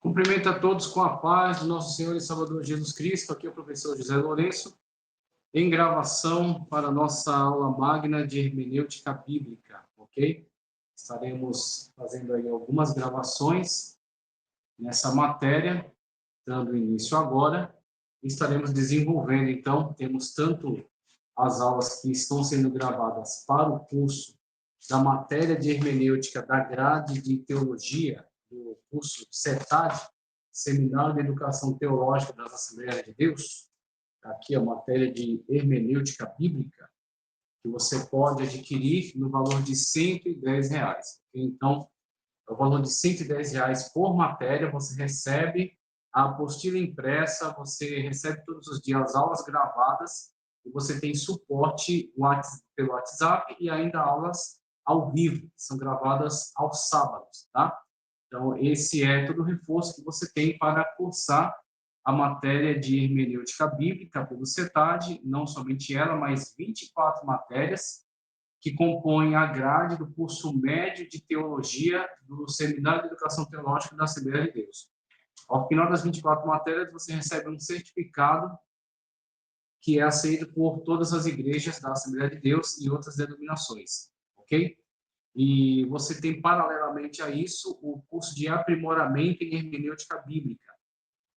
Cumprimento a todos com a paz do nosso Senhor e Salvador Jesus Cristo. Aqui é o professor José Lourenço, em gravação para a nossa aula magna de hermenêutica bíblica, ok? Estaremos fazendo aí algumas gravações nessa matéria, dando início agora. Estaremos desenvolvendo, então, temos tanto as aulas que estão sendo gravadas para o curso da matéria de hermenêutica da grade de teologia, do curso SETAD, Seminário de Educação Teológica das Assembleias de Deus. Aqui a matéria de hermenêutica bíblica, que você pode adquirir no valor de R$110. Então, o valor de R$110 por matéria, você recebe a apostila impressa, você recebe todos os dias aulas gravadas, e você tem suporte pelo WhatsApp e ainda aulas ao vivo, que são gravadas aos sábados, tá? Então, esse é todo o reforço que você tem para cursar a matéria de hermenêutica bíblica pelo SETAD, não somente ela, mas 24 matérias que compõem a grade do curso médio de teologia do Seminário de Educação Teológica da Assembleia de Deus. Ao final das 24 matérias, você recebe um certificado que é aceito por todas as igrejas da Assembleia de Deus e outras denominações, ok? E você tem, paralelamente a isso, o curso de aprimoramento em hermenêutica bíblica,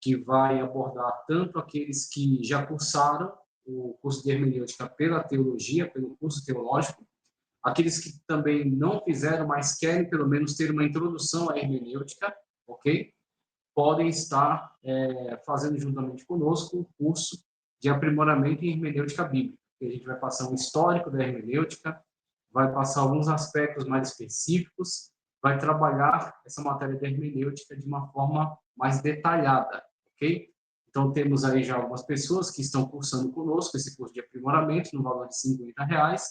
que vai abordar tanto aqueles que já cursaram o curso de hermenêutica pela teologia, pelo curso teológico, aqueles que também não fizeram, mas querem pelo menos ter uma introdução à hermenêutica, ok? Podem estar fazendo juntamente conosco o curso de aprimoramento em hermenêutica bíblica, que a gente vai passar um histórico da hermenêutica, vai passar alguns aspectos mais específicos, vai trabalhar essa matéria de hermenêutica de uma forma mais detalhada, ok? Então, temos aí já algumas pessoas que estão cursando conosco esse curso de aprimoramento no valor de R$50.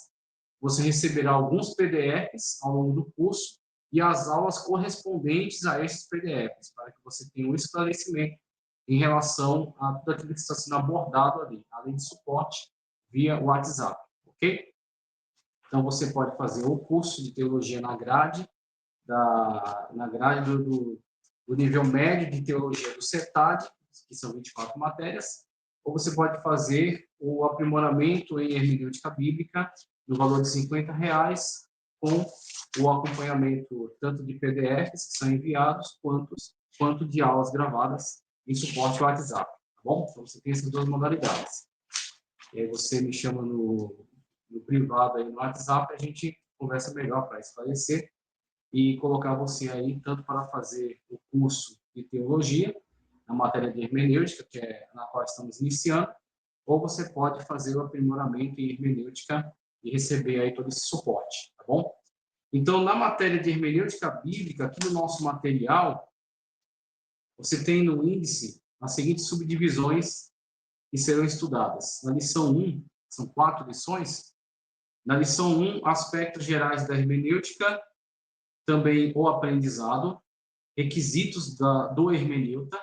Você receberá alguns PDFs ao longo do curso e as aulas correspondentes a esses PDFs, para que você tenha um esclarecimento em relação a tudo aquilo que está sendo abordado ali, além de suporte via WhatsApp, ok? Então, você pode fazer o curso de teologia na grade do nível médio de teologia do SETAD, que são 24 matérias, ou você pode fazer o aprimoramento em hermenêutica bíblica no valor de R$50, com o acompanhamento tanto de PDFs que são enviados, quanto de aulas gravadas em suporte ao WhatsApp, tá bom? Então, você tem essas duas modalidades. E aí você me chama no privado aí no WhatsApp, a gente conversa melhor para esclarecer e colocar você aí tanto para fazer o curso de teologia, na matéria de hermenêutica, que é na qual estamos iniciando, ou você pode fazer o aprimoramento em hermenêutica e receber aí todo esse suporte, tá bom? Então, na matéria de hermenêutica bíblica, aqui no nosso material, você tem no índice as seguintes subdivisões que serão estudadas. Na lição 1, são 4 lições. Na lição 1, aspectos gerais da hermenêutica, também o aprendizado, requisitos do hermeneuta,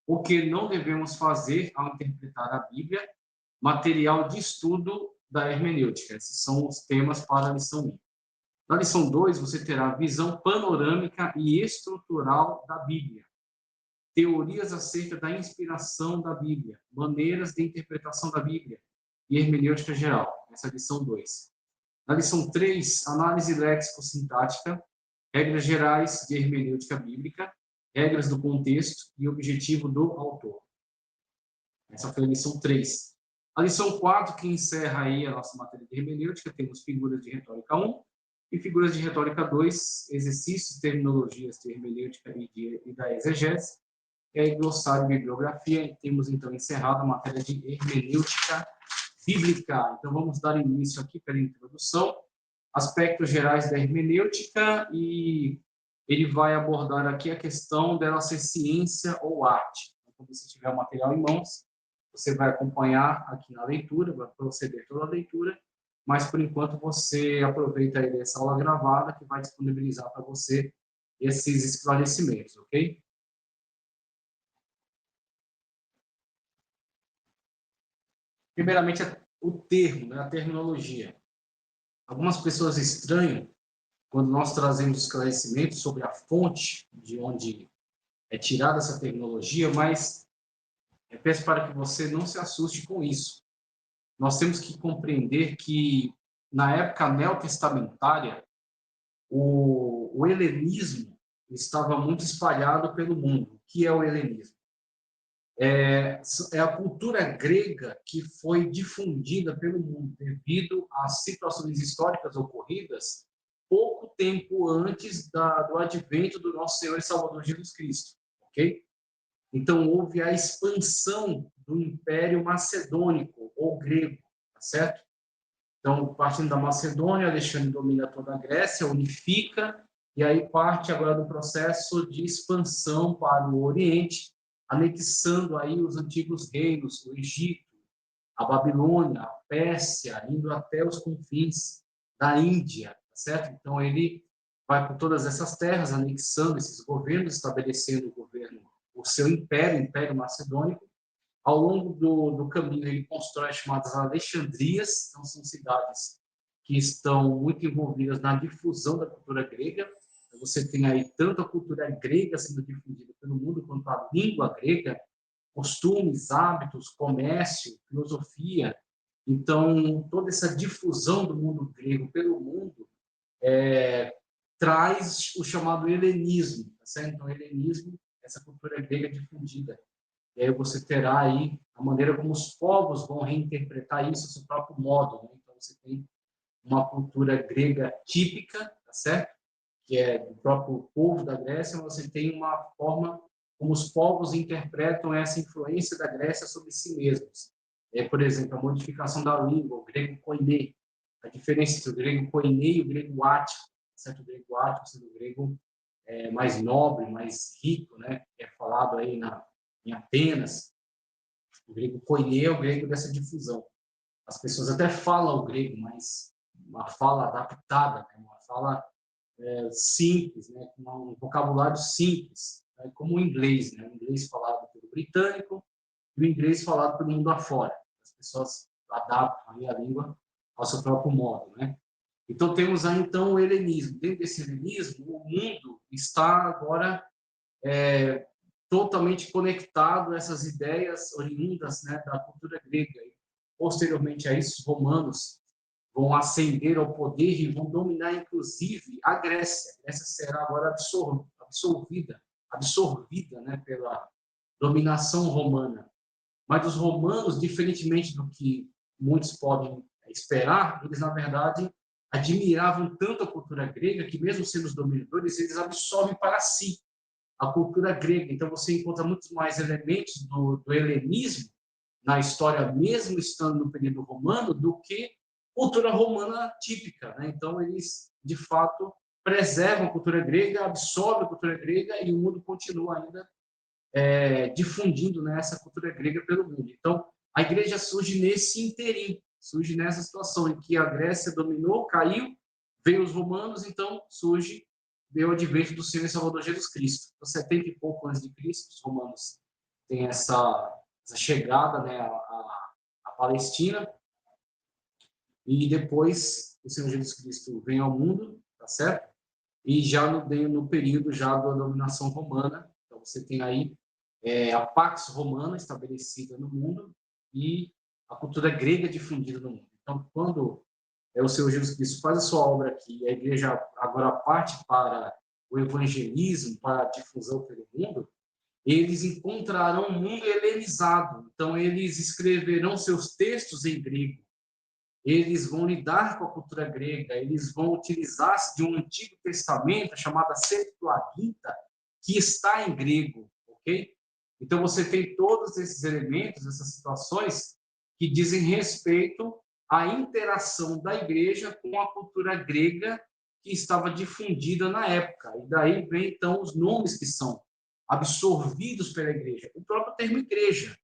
o que não devemos fazer ao interpretar a Bíblia, material de estudo da hermenêutica. Esses são os temas para a lição 1. Na lição 2, você terá visão panorâmica e estrutural da Bíblia, teorias acerca da inspiração da Bíblia, maneiras de interpretação da Bíblia e hermenêutica geral. Essa é a lição 2. Na lição 3, análise léxico-sintática, regras gerais de hermenêutica bíblica, regras do contexto e objetivo do autor. Essa foi a lição 3. A lição 4, que encerra aí a nossa matéria de hermenêutica, temos figuras de retórica 1 e figuras de retórica 2, exercícios, terminologias de hermenêutica e da exegese, e aí glossário e bibliografia, e temos então encerrado a matéria de hermenêutica bíblica. Então vamos dar início aqui pela introdução, aspectos gerais da hermenêutica, e ele vai abordar aqui a questão dela ser ciência ou arte. Então, quando você tiver o material em mãos, Você vai acompanhar aqui na leitura, vai proceder toda a leitura, mas por enquanto você aproveita aí dessa aula gravada que vai disponibilizar para você esses esclarecimentos, ok? Primeiramente, o termo, né, a terminologia. Algumas pessoas estranham quando nós trazemos esclarecimentos sobre a fonte de onde é tirada essa terminologia, mas eu peço para que você não se assuste com isso. Nós temos que compreender que, na época neotestamentária, o helenismo estava muito espalhado pelo mundo. O que é o helenismo? É a cultura grega que foi difundida pelo mundo devido às situações históricas ocorridas pouco tempo antes do advento do nosso Senhor e Salvador Jesus Cristo, ok? Então, houve a expansão do Império Macedônico, ou grego, tá certo? Então, partindo da Macedônia, Alexandre domina toda a Grécia, unifica, e aí parte agora do processo de expansão para o Oriente, anexando aí os antigos reinos, o Egito, a Babilônia, a Pérsia, indo até os confins da Índia, tá certo? Então, ele vai por todas essas terras, anexando esses governos, estabelecendo o governo, o seu império, o Império Macedônico. Ao longo do caminho, ele constrói as chamadas Alexandrias, então são cidades que estão muito envolvidas na difusão da cultura grega. Você tem aí tanto a cultura grega sendo difundida pelo mundo, quanto a língua grega, costumes, hábitos, comércio, filosofia. Então, toda essa difusão do mundo grego pelo mundo traz o chamado helenismo, tá certo? Então, o helenismo, essa cultura grega difundida. E aí você terá aí a maneira como os povos vão reinterpretar isso a seu próprio modo, né? Então, você tem uma cultura grega típica, tá certo? Que é do próprio povo da Grécia, mas você tem uma forma como os povos interpretam essa influência da Grécia sobre si mesmos. Por exemplo, a modificação da língua, o grego koiné, a diferença entre o grego koiné e o grego ático, certo? O grego ático sendo o grego mais nobre, mais rico, né? Que é falado aí em Atenas. O grego koiné é o grego dessa difusão. As pessoas até falam o grego, mas uma fala adaptada, né? Uma fala simples, né? Com um vocabulário simples, né? Como o inglês, né? O inglês falado pelo britânico e o inglês falado pelo mundo afora. As pessoas adaptam aí a língua ao seu próprio modo, né? Então temos aí então o helenismo. Dentro desse helenismo, o mundo está agora totalmente conectado a essas ideias oriundas, né, da cultura grega. E, posteriormente a isso, os romanos vão ascender ao poder e vão dominar, inclusive, a Grécia. A Grécia será agora absorvida, né, pela dominação romana. Mas os romanos, diferentemente do que muitos podem esperar, eles, na verdade, admiravam tanto a cultura grega que, mesmo sendo os dominadores, eles absorvem para si a cultura grega. Então, você encontra muitos mais elementos do helenismo na história, mesmo estando no período romano, do que cultura romana típica, né? Então, eles, de fato, preservam a cultura grega, absorvem a cultura grega e o mundo continua ainda difundindo, né, essa cultura grega pelo mundo. Então, a igreja surge nesse interim, surge nessa situação em que a Grécia dominou, caiu, veio os romanos, então surge veio o advento do Senhor e Salvador Jesus Cristo. Então, 70 e pouco antes de Cristo, os romanos têm essa chegada, né, à Palestina, e depois o Senhor Jesus Cristo vem ao mundo, tá certo? E já no período já da dominação romana, então você tem aí a Pax Romana estabelecida no mundo e a cultura grega difundida no mundo. Então, quando o Senhor Jesus Cristo faz a sua obra aqui, a igreja agora parte para o evangelismo, para a difusão pelo mundo, eles encontrarão um mundo helenizado. Então, eles escreverão seus textos em grego, eles vão lidar com a cultura grega, eles vão utilizar-se de um Antigo Testamento chamado Septuaginta, que está em grego, ok? Então, você tem todos esses elementos, essas situações que dizem respeito à interação da igreja com a cultura grega que estava difundida na época. E daí vem, então, os nomes que são absorvidos pela igreja. O próprio termo igreja.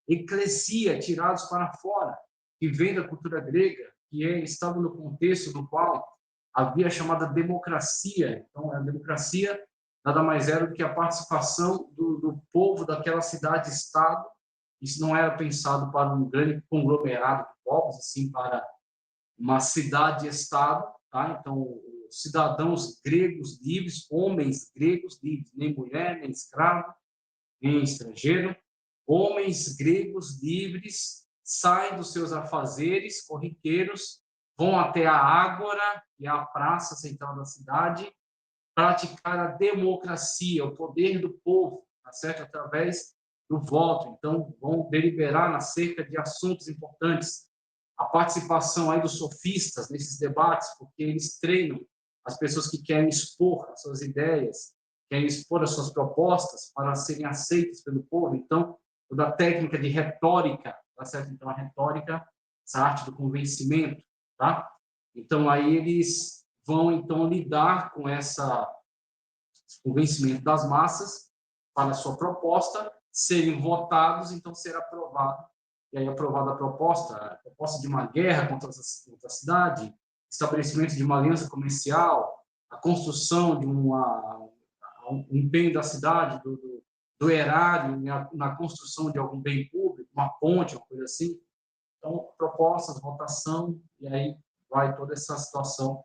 eclesia, tirados para fora, que vem da cultura grega, que estava no contexto no qual havia a chamada democracia. Então, a democracia nada mais era do que a participação do povo daquela cidade-estado. Isso não era pensado para um grande conglomerado de povos, assim para uma cidade-estado, tá? Então, cidadãos gregos livres, homens gregos livres, nem mulher, nem escravo, nem estrangeiro, homens gregos livres saem dos seus afazeres corriqueiros, vão até a ágora, que é a praça central da cidade, praticar a democracia, o poder do povo, tá certo? Através do voto. Então, vão deliberar acerca de assuntos importantes. A participação aí dos sofistas nesses debates, porque eles treinam as pessoas que querem expor as suas ideias, querem expor as suas propostas para serem aceitas pelo povo. Então, toda a técnica de retórica, tá certo? Então, a retórica, essa arte do convencimento, tá? Então, aí eles vão, então, lidar com essa convencimento das massas para a sua proposta, serem votados, então ser aprovado. E aí, aprovada a proposta de uma guerra contra a cidade, estabelecimento de uma aliança comercial, a construção de um empenho da cidade, do erário, na construção de algum bem público, uma ponte, uma coisa assim. Então, propostas, votação, e aí vai toda essa situação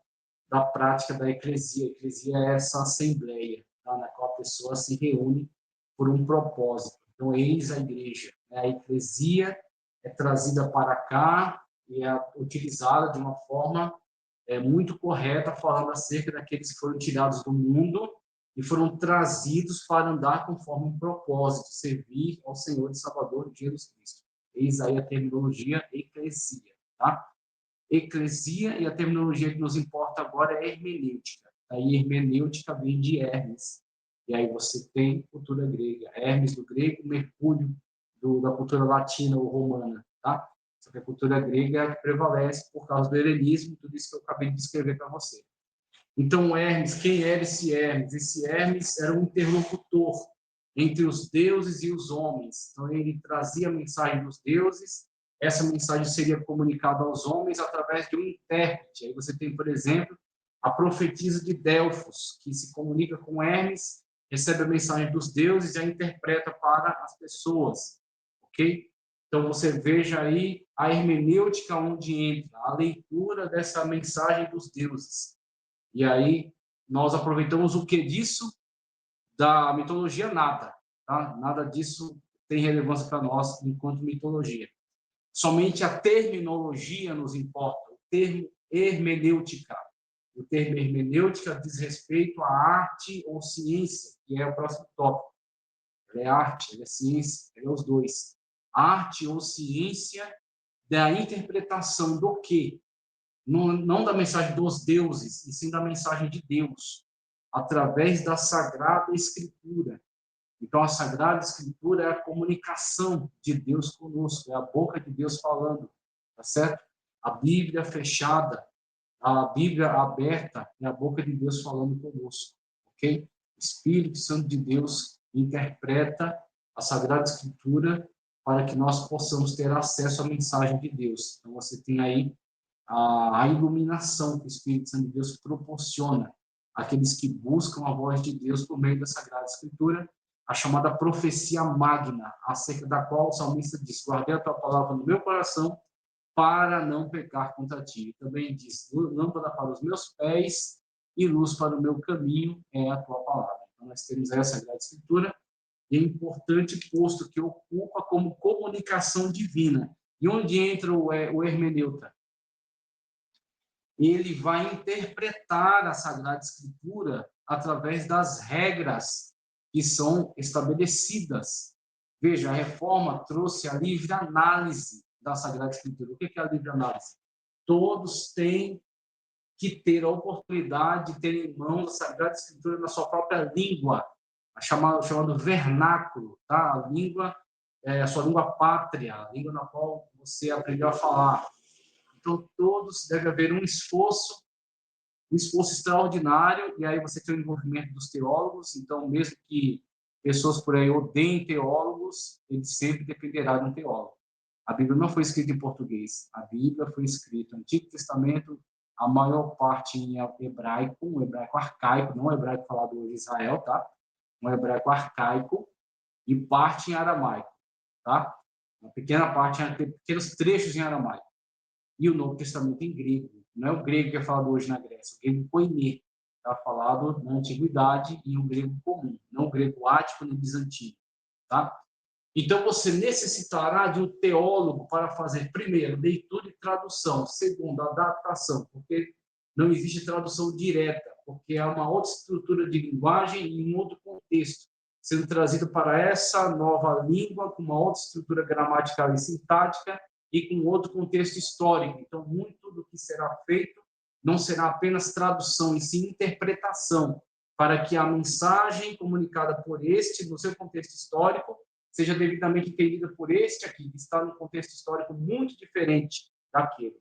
da prática da eclesia. A eclesia é essa assembleia, tá? Na qual a pessoa se reúne por um propósito. Então, eis a igreja. Né? A eclesia é trazida para cá e é utilizada de uma forma muito correta, falando acerca daqueles que foram tirados do mundo e foram trazidos para andar conforme um propósito, servir ao Senhor e Salvador Jesus Cristo. Eis aí a terminologia eclesia, tá? Eclesia, e a terminologia que nos importa agora é hermenêutica. Aí hermenêutica vem de Hermes. E aí você tem cultura grega. Hermes do grego, Mercúrio da cultura latina ou romana, tá? Só que a cultura grega prevalece por causa do helenismo, tudo isso que eu acabei de descrever para você. Então, Hermes, quem era esse Hermes? Esse Hermes era um interlocutor entre os deuses e os homens. Então, ele trazia a mensagem dos deuses, essa mensagem seria comunicada aos homens através de um intérprete. Aí você tem, por exemplo, a profetisa de Delfos, que se comunica com Hermes, recebe a mensagem dos deuses e a interpreta para as pessoas, ok? Então, você veja aí a hermenêutica onde entra a leitura dessa mensagem dos deuses. E aí, nós aproveitamos o que disso? Da mitologia, nada. Tá? Nada disso tem relevância para nós enquanto mitologia. Somente a terminologia nos importa, o termo hermenêutica. O termo hermenêutica diz respeito à arte ou ciência, que é o próximo tópico. Ela é arte, ela é ciência, ela é os dois. Arte ou ciência da interpretação do quê? Não da mensagem dos deuses, e sim da mensagem de Deus, através da Sagrada Escritura. Então, a Sagrada Escritura é a comunicação de Deus conosco, é a boca de Deus falando, tá certo? A Bíblia fechada, a Bíblia aberta, é a boca de Deus falando conosco, ok? O Espírito Santo de Deus interpreta a Sagrada Escritura para que nós possamos ter acesso à mensagem de Deus. Então, você tem aí a iluminação que o Espírito Santo de Deus proporciona àqueles que buscam a voz de Deus por meio da Sagrada Escritura, a chamada profecia magna, acerca da qual o salmista diz: guardei a tua palavra no meu coração para não pecar contra ti. E também diz: lâmpada para os meus pés e luz para o meu caminho é a tua palavra. Então, nós temos aí a Sagrada Escritura, e é importante, posto que ocupa como comunicação divina. E onde entra o hermeneuta? Ele vai interpretar a Sagrada Escritura através das regras que são estabelecidas. Veja, a reforma trouxe a livre análise da Sagrada Escritura. O que é a livre análise? Todos têm que ter a oportunidade de ter em mãos a Sagrada Escritura na sua própria língua, chamado vernáculo, tá? A língua, a sua língua pátria, a língua na qual você aprendeu a falar. Então, todos deve haver um esforço extraordinário, e aí você tem o envolvimento dos teólogos. Então, mesmo que pessoas por aí odeiem teólogos, ele sempre dependerá de um teólogo. A Bíblia não foi escrita em português. A Bíblia foi escrita no Antigo Testamento, a maior parte em hebraico, um hebraico arcaico, não o hebraico falado hoje em Israel, tá? Um hebraico arcaico, e parte em aramaico, tá? Uma pequena parte, pequenos trechos em aramaico. E o Novo Testamento em grego. Não é o grego que é falado hoje na Grécia, o grego koiné, está falado na antiguidade em um grego comum, não o grego ático nem bizantino, tá? Então você necessitará de um teólogo para fazer, primeiro, leitura e tradução, segundo, adaptação, porque não existe tradução direta, porque há uma outra estrutura de linguagem e um outro contexto sendo trazido para essa nova língua com uma outra estrutura gramatical e sintática e com outro contexto histórico. Então, muito do que será feito não será apenas tradução, e sim interpretação, para que a mensagem comunicada por este, no seu contexto histórico, seja devidamente entendida por este aqui, que está num contexto histórico muito diferente daquele.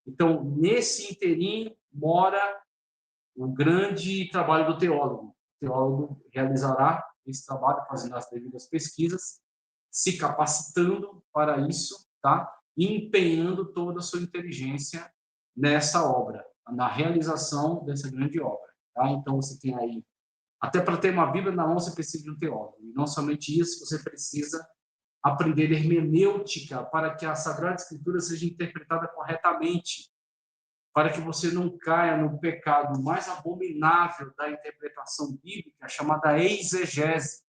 Então, nesse interim, mora o grande trabalho do teólogo. O teólogo realizará esse trabalho, fazendo as devidas pesquisas, se capacitando para isso, tá? E empenhando toda a sua inteligência nessa obra, na realização dessa grande obra. Tá? Então, você tem aí, até para ter uma Bíblia na mão, você precisa de um teólogo. E não somente isso, você precisa aprender hermenêutica para que a Sagrada Escritura seja interpretada corretamente, para que você não caia no pecado mais abominável da interpretação bíblica, chamada exegese.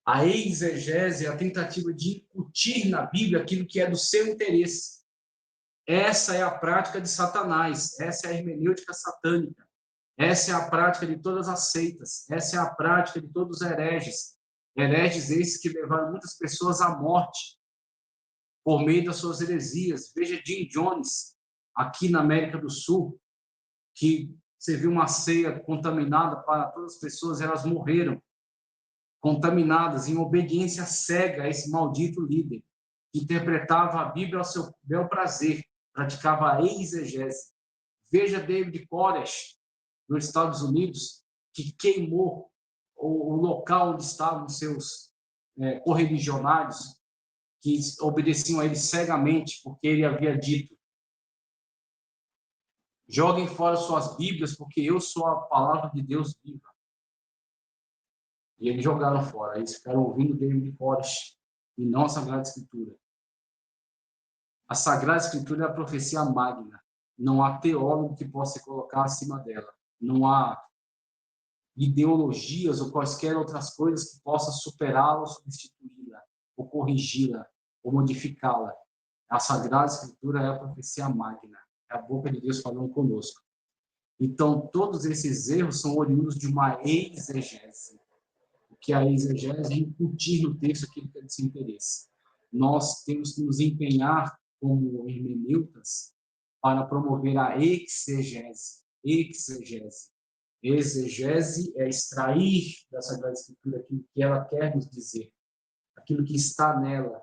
A exegese é a tentativa de incutir na Bíblia aquilo que é do seu interesse. Essa é a prática de Satanás, essa é a hermenêutica satânica, essa é a prática de todas as seitas, essa é a prática de todos os hereges. Hereges esses que levaram muitas pessoas à morte por meio das suas heresias. Veja Jim Jones, aqui na América do Sul, que serviu uma ceia contaminada para todas as pessoas, elas morreram contaminadas em obediência cega a esse maldito líder, que interpretava a Bíblia ao seu bel prazer, praticava a exegese. Veja David Koresh, nos Estados Unidos, que queimou o local onde estavam seus correligionários, que obedeciam a ele cegamente, porque ele havia dito: joguem fora suas Bíblias, porque eu sou a palavra de Deus viva. E eles jogaram fora. Eles ficaram ouvindo David Koresh e não a Sagrada Escritura. A Sagrada Escritura é a profecia magna. Não há teólogo que possa se colocar acima dela. Não há ideologias ou quaisquer outras coisas que possam superá-la ou substituí-la, ou corrigi-la, ou modificá-la. A Sagrada Escritura é a profecia magna. É a boca de Deus falando conosco. Então, todos esses erros são oriundos de uma exegese. O que é a exegese é incutir no texto aquilo que é de seu interesse. Nós temos que nos empenhar como hermeneutas para promover a exegese. Exegese. Exegese é extrair da Sagrada Escritura aquilo que ela quer nos dizer, aquilo que está nela,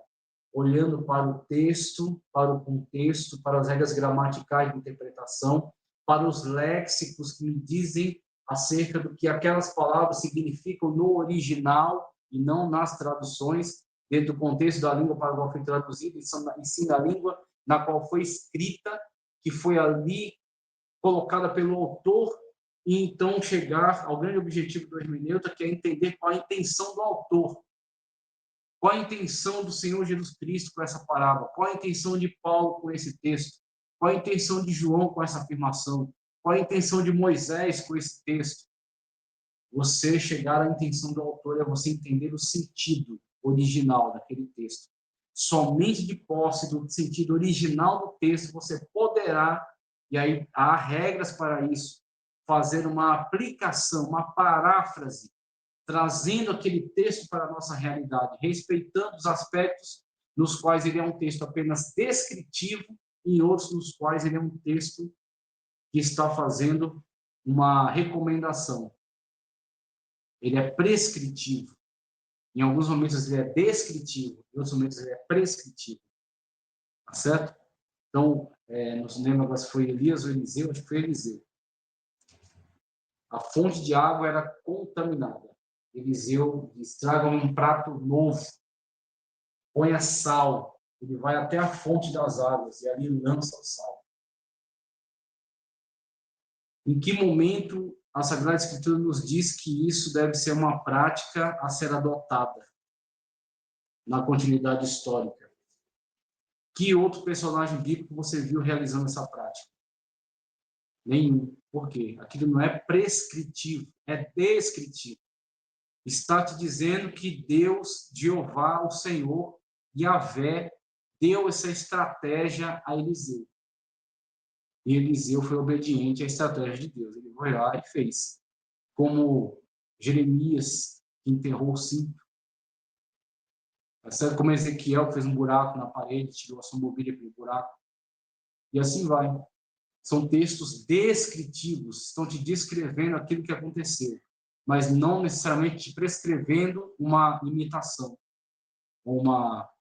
olhando para o texto, para o contexto, para as regras gramaticais de interpretação, para os léxicos que me dizem acerca do que aquelas palavras significam no original e não nas traduções, dentro do contexto da língua para a qual foi traduzida, e sim da língua na qual foi escrita, que foi ali colocada pelo autor, e então chegar ao grande objetivo do hermeneuta, que é entender qual a intenção do autor. Qual a intenção do Senhor Jesus Cristo com essa parábola? Qual a intenção de Paulo com esse texto? Qual a intenção de João com essa afirmação? Qual a intenção de Moisés com esse texto? Você chegar à intenção do autor é você entender o sentido original daquele texto. Somente de posse do sentido original do texto você poderá, e aí há regras para isso, fazer uma aplicação, uma paráfrase, trazendo aquele texto para a nossa realidade, respeitando os aspectos nos quais ele é um texto apenas descritivo e em outros nos quais ele é um texto que está fazendo uma recomendação. Ele é prescritivo. Em alguns momentos ele é descritivo, em outros momentos ele é prescritivo. Tá certo? Então, não se lembra agora se foi Elias ou Eliseu, acho que foi Eliseu. A fonte de água era contaminada. Eliseu diz: tragam um prato novo, ponha sal. Ele vai até a fonte das águas e ali lança o sal. Em que momento a Sagrada Escritura nos diz que isso deve ser uma prática a ser adotada na continuidade histórica? Que outro personagem bíblico você viu realizando essa prática? Nenhum. Por quê? Aquilo não é prescritivo, é descritivo. Está te dizendo que Deus, Jeová, o Senhor, Yahvé, deu essa estratégia a Eliseu. E Eliseu foi obediente à estratégia de Deus. Ele foi lá e fez. Como Jeremias, que enterrou o cinto. Como Ezequiel fez um buraco na parede, tirou a sua mobília pelo buraco. E assim vai. São textos descritivos, estão te descrevendo aquilo que aconteceu, mas não necessariamente te prescrevendo uma imitação, ou uma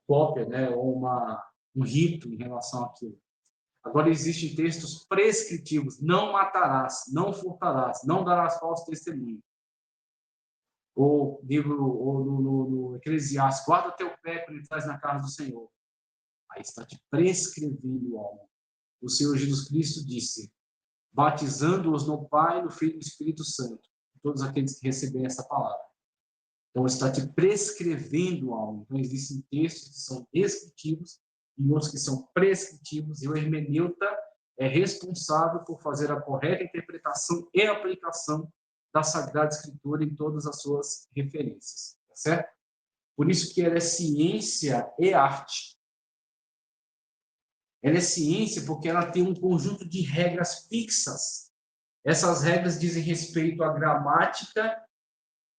cópia, né? Ou um rito em relação àquilo. Agora, existem textos prescritivos: não matarás, não furtarás, não darás falso testemunho. Ou no Eclesiastes: guarda teu pé quando entras na casa do Senhor. Aí está te prescrevendo algo. O Senhor Jesus Cristo disse: batizando-os no Pai, no Filho e no Espírito Santo, todos aqueles que receberem essa palavra. Então, está te prescrevendo algo. Então, existem textos que são descritivos e outros que são prescritivos, e o hermeneuta é responsável por fazer a correta interpretação e aplicação da Sagrada Escritura em todas as suas referências, tá certo? Por isso que ela é ciência e arte. Ela é ciência porque ela tem um conjunto de regras fixas. Essas regras dizem respeito à gramática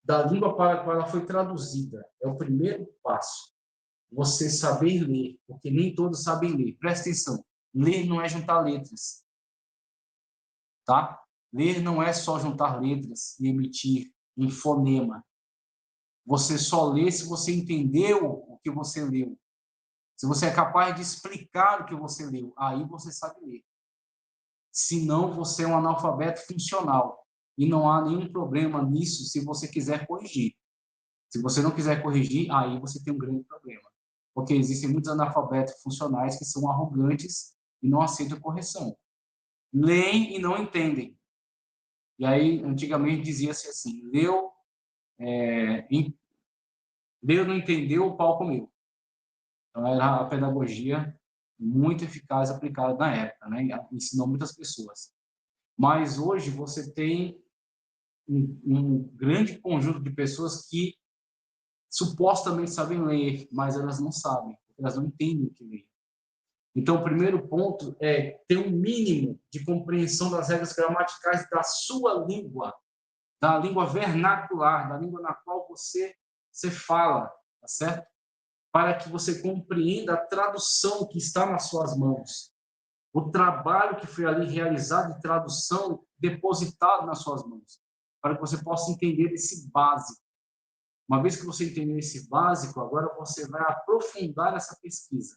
da língua para a qual ela foi traduzida. É o primeiro passo. Você saber ler, porque nem todos sabem ler. Presta atenção. Ler não é juntar letras. Tá? Ler não é só juntar letras e emitir um fonema. Você só lê se você entendeu o que você leu. Se você é capaz de explicar o que você leu, aí você sabe ler. Senão, você é um analfabeto funcional. E não há nenhum problema nisso se você quiser corrigir. Se você não quiser corrigir, aí você tem um grande problema. Porque existem muitos analfabetos funcionais que são arrogantes e não aceitam correção. Leem e não entendem. E aí, antigamente, dizia-se assim: leu, não entendeu, o pau comeu. Então, era a pedagogia muito eficaz aplicada na época, né? Ensinou muitas pessoas. Mas hoje você tem um grande conjunto de pessoas que supostamente sabem ler, mas elas não sabem, elas não entendem o que lê. Então, o primeiro ponto é ter um mínimo de compreensão das regras gramaticais da sua língua, da língua vernacular, da língua na qual você fala, tá certo? Para que você compreenda a tradução que está nas suas mãos, o trabalho que foi ali realizado de tradução depositado nas suas mãos, para que você possa entender esse básico. Uma vez que você entender esse básico, agora você vai aprofundar essa pesquisa,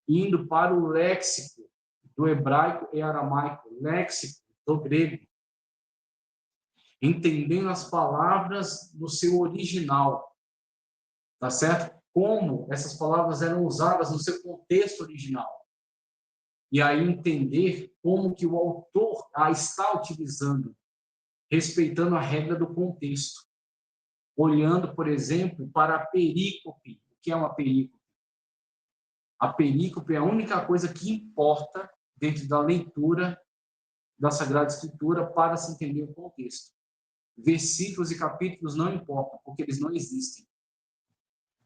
indo para o léxico do hebraico e aramaico, léxico do grego, entendendo as palavras no seu original, tá certo? Como essas palavras eram usadas no seu contexto original. E aí entender como que o autor a está utilizando, respeitando a regra do contexto. Olhando, por exemplo, para a perícope. O que é uma perícope? A perícope é a única coisa que importa dentro da leitura da Sagrada Escritura para se entender o contexto. Versículos e capítulos não importam, porque eles não existem.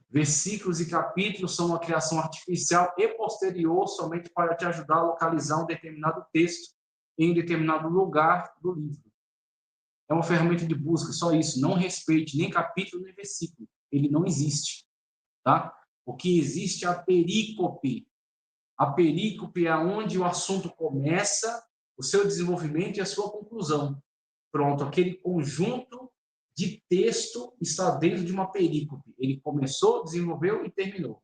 Versículos e capítulos são uma criação artificial e posterior somente para te ajudar a localizar um determinado texto em um determinado lugar do livro. É uma ferramenta de busca, só isso. Não respeite nem capítulo nem versículo. Ele não existe. Tá? O que existe é a perícope. A perícope é onde o assunto começa, o seu desenvolvimento e a sua conclusão. Pronto, aquele conjunto de texto está dentro de uma perícope. Ele começou, desenvolveu e terminou.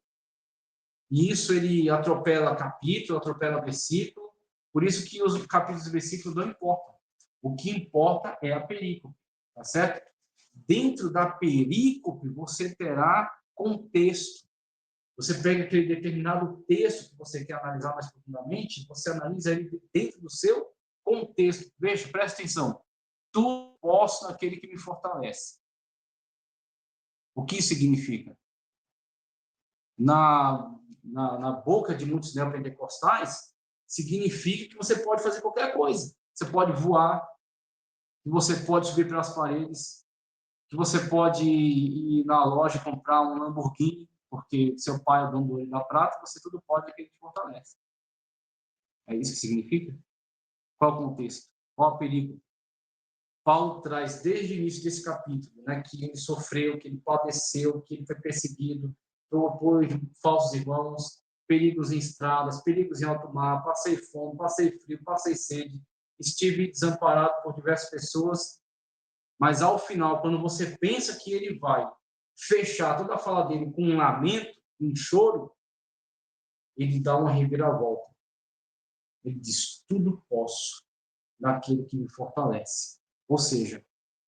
E isso ele atropela capítulo, atropela versículo. Por isso que os capítulos e versículos não importam. O que importa é a perícope, tá certo? Dentro da perícope, você terá contexto. Você pega aquele determinado texto que você quer analisar mais profundamente, você analisa ele dentro do seu contexto. Veja, presta atenção. Tudo posso naquele que me fortalece. O que isso significa? Na boca de muitos neopentecostais, significa que você pode fazer qualquer coisa. Você pode voar, que você pode subir pelas paredes, que você pode ir na loja e comprar um Lamborghini, porque seu pai é dono do Olho da Prata, você tudo pode, aquele que fortalece. É isso que significa? Qual o contexto? Qual o perigo? Paulo traz desde o início desse capítulo, né, que ele sofreu, que ele padeceu, que ele foi perseguido, por falsos irmãos, perigos em estradas, perigos em alto mar, passei fome, passei frio, passei sede, estive desamparado por diversas pessoas, mas ao final, quando você pensa que ele vai fechar toda a fala dele com um lamento, um choro, ele dá uma reviravolta. Ele diz: tudo posso naquele que me fortalece. Ou seja,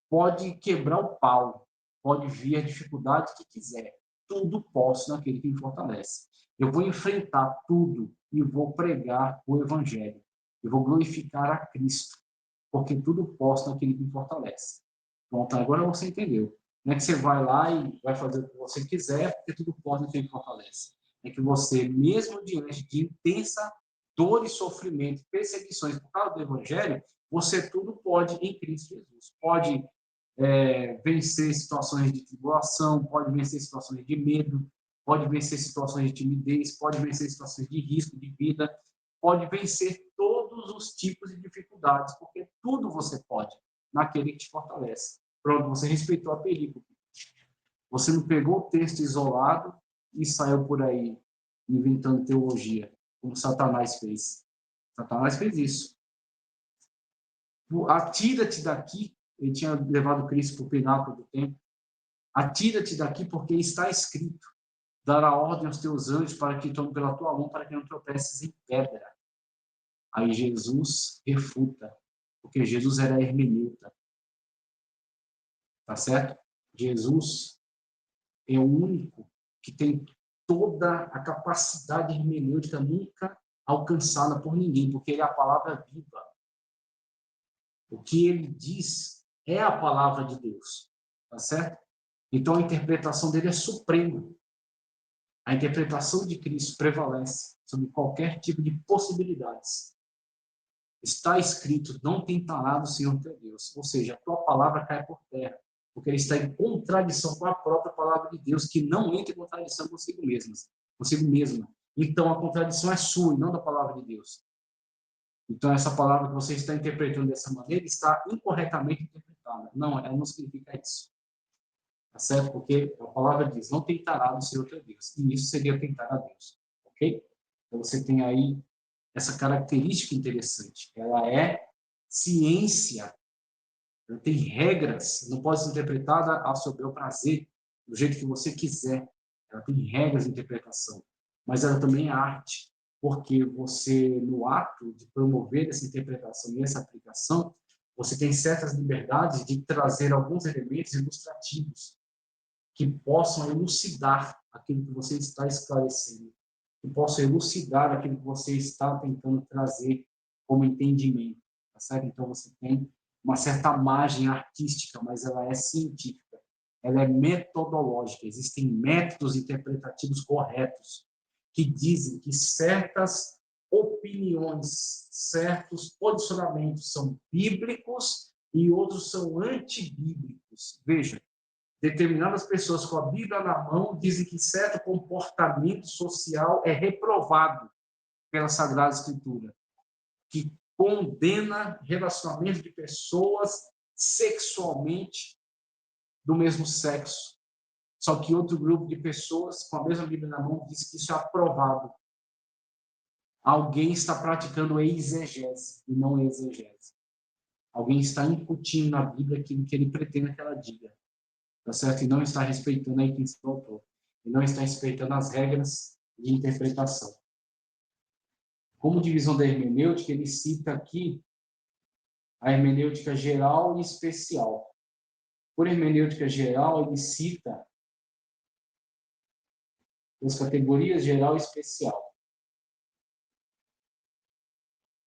pode quebrar o pau, pode vir a dificuldade que quiser, tudo posso naquele que me fortalece. Eu vou enfrentar tudo e vou pregar o evangelho. Eu vou glorificar a Cristo, porque tudo posso naquele que me fortalece. Pronto, agora você entendeu. Não é que você vai lá e vai fazer o que você quiser, porque tudo pode naquele que fortalece. É que você, mesmo diante de intensa dor e sofrimento, perseguições por causa do evangelho, você tudo pode em Cristo Jesus. Pode vencer situações de tribulação, pode vencer situações de medo, pode vencer situações de timidez, pode vencer situações de risco de vida, pode vencer todos os tipos de dificuldades, porque tudo você pode naquele que te fortalece. Pronto, você respeitou a perícope. Você não pegou o texto isolado e saiu por aí inventando teologia, como Satanás fez. Satanás fez isso. Atira-te daqui. Ele tinha levado Cristo para o pináculo do templo. Atira-te daqui, porque está escrito: dará ordem aos teus anjos para que tomem pela tua mão, para que não tropeces em pedra. Aí Jesus refuta, porque Jesus era hermeneuta. Tá certo? Jesus é o único que tem toda a capacidade hermenêutica nunca alcançada por ninguém, porque ele é a palavra viva. O que ele diz é a palavra de Deus, tá certo? Então a interpretação dele é suprema. A interpretação de Cristo prevalece sobre qualquer tipo de possibilidades. Está escrito: não tentará o Senhor teu Deus. Ou seja, a tua palavra cai por terra, porque ele está em contradição com a própria palavra de Deus, que não entra em contradição consigo mesma. Então a contradição é sua e não da palavra de Deus. Então essa palavra que você está interpretando dessa maneira está incorretamente interpretada. Não, ela não significa isso. Tá certo? Porque a palavra diz: não tentará o Senhor teu Deus. E isso seria tentar a Deus. Ok? Então você tem aí essa característica interessante. Ela é ciência. Ela tem regras. Não pode ser interpretada ao seu bel prazer, do jeito que você quiser. Ela tem regras de interpretação. Mas ela também é arte. Porque você, no ato de promover essa interpretação e essa aplicação, você tem certas liberdades de trazer alguns elementos ilustrativos que possam elucidar aquilo que você está esclarecendo, que possam elucidar aquilo que você está tentando trazer como entendimento, tá certo? Então você tem uma certa margem artística, mas ela é científica, ela é metodológica, existem métodos interpretativos corretos que dizem que certas opiniões, certos posicionamentos são bíblicos e outros são antibíblicos. Veja, determinadas pessoas com a Bíblia na mão dizem que certo comportamento social é reprovado pela Sagrada Escritura, que condena relacionamento de pessoas sexualmente do mesmo sexo. Só que outro grupo de pessoas com a mesma Bíblia na mão diz que isso é aprovado. Alguém está praticando exegese e não exegese. Alguém está incutindo na Bíblia aquilo que ele pretende que ela diga. Tá certo? E não está respeitando a intenção do autor. E não está respeitando as regras de interpretação. Como divisão da hermenêutica, ele cita aqui a hermenêutica geral e especial. Por hermenêutica geral, ele cita as categorias geral e especial.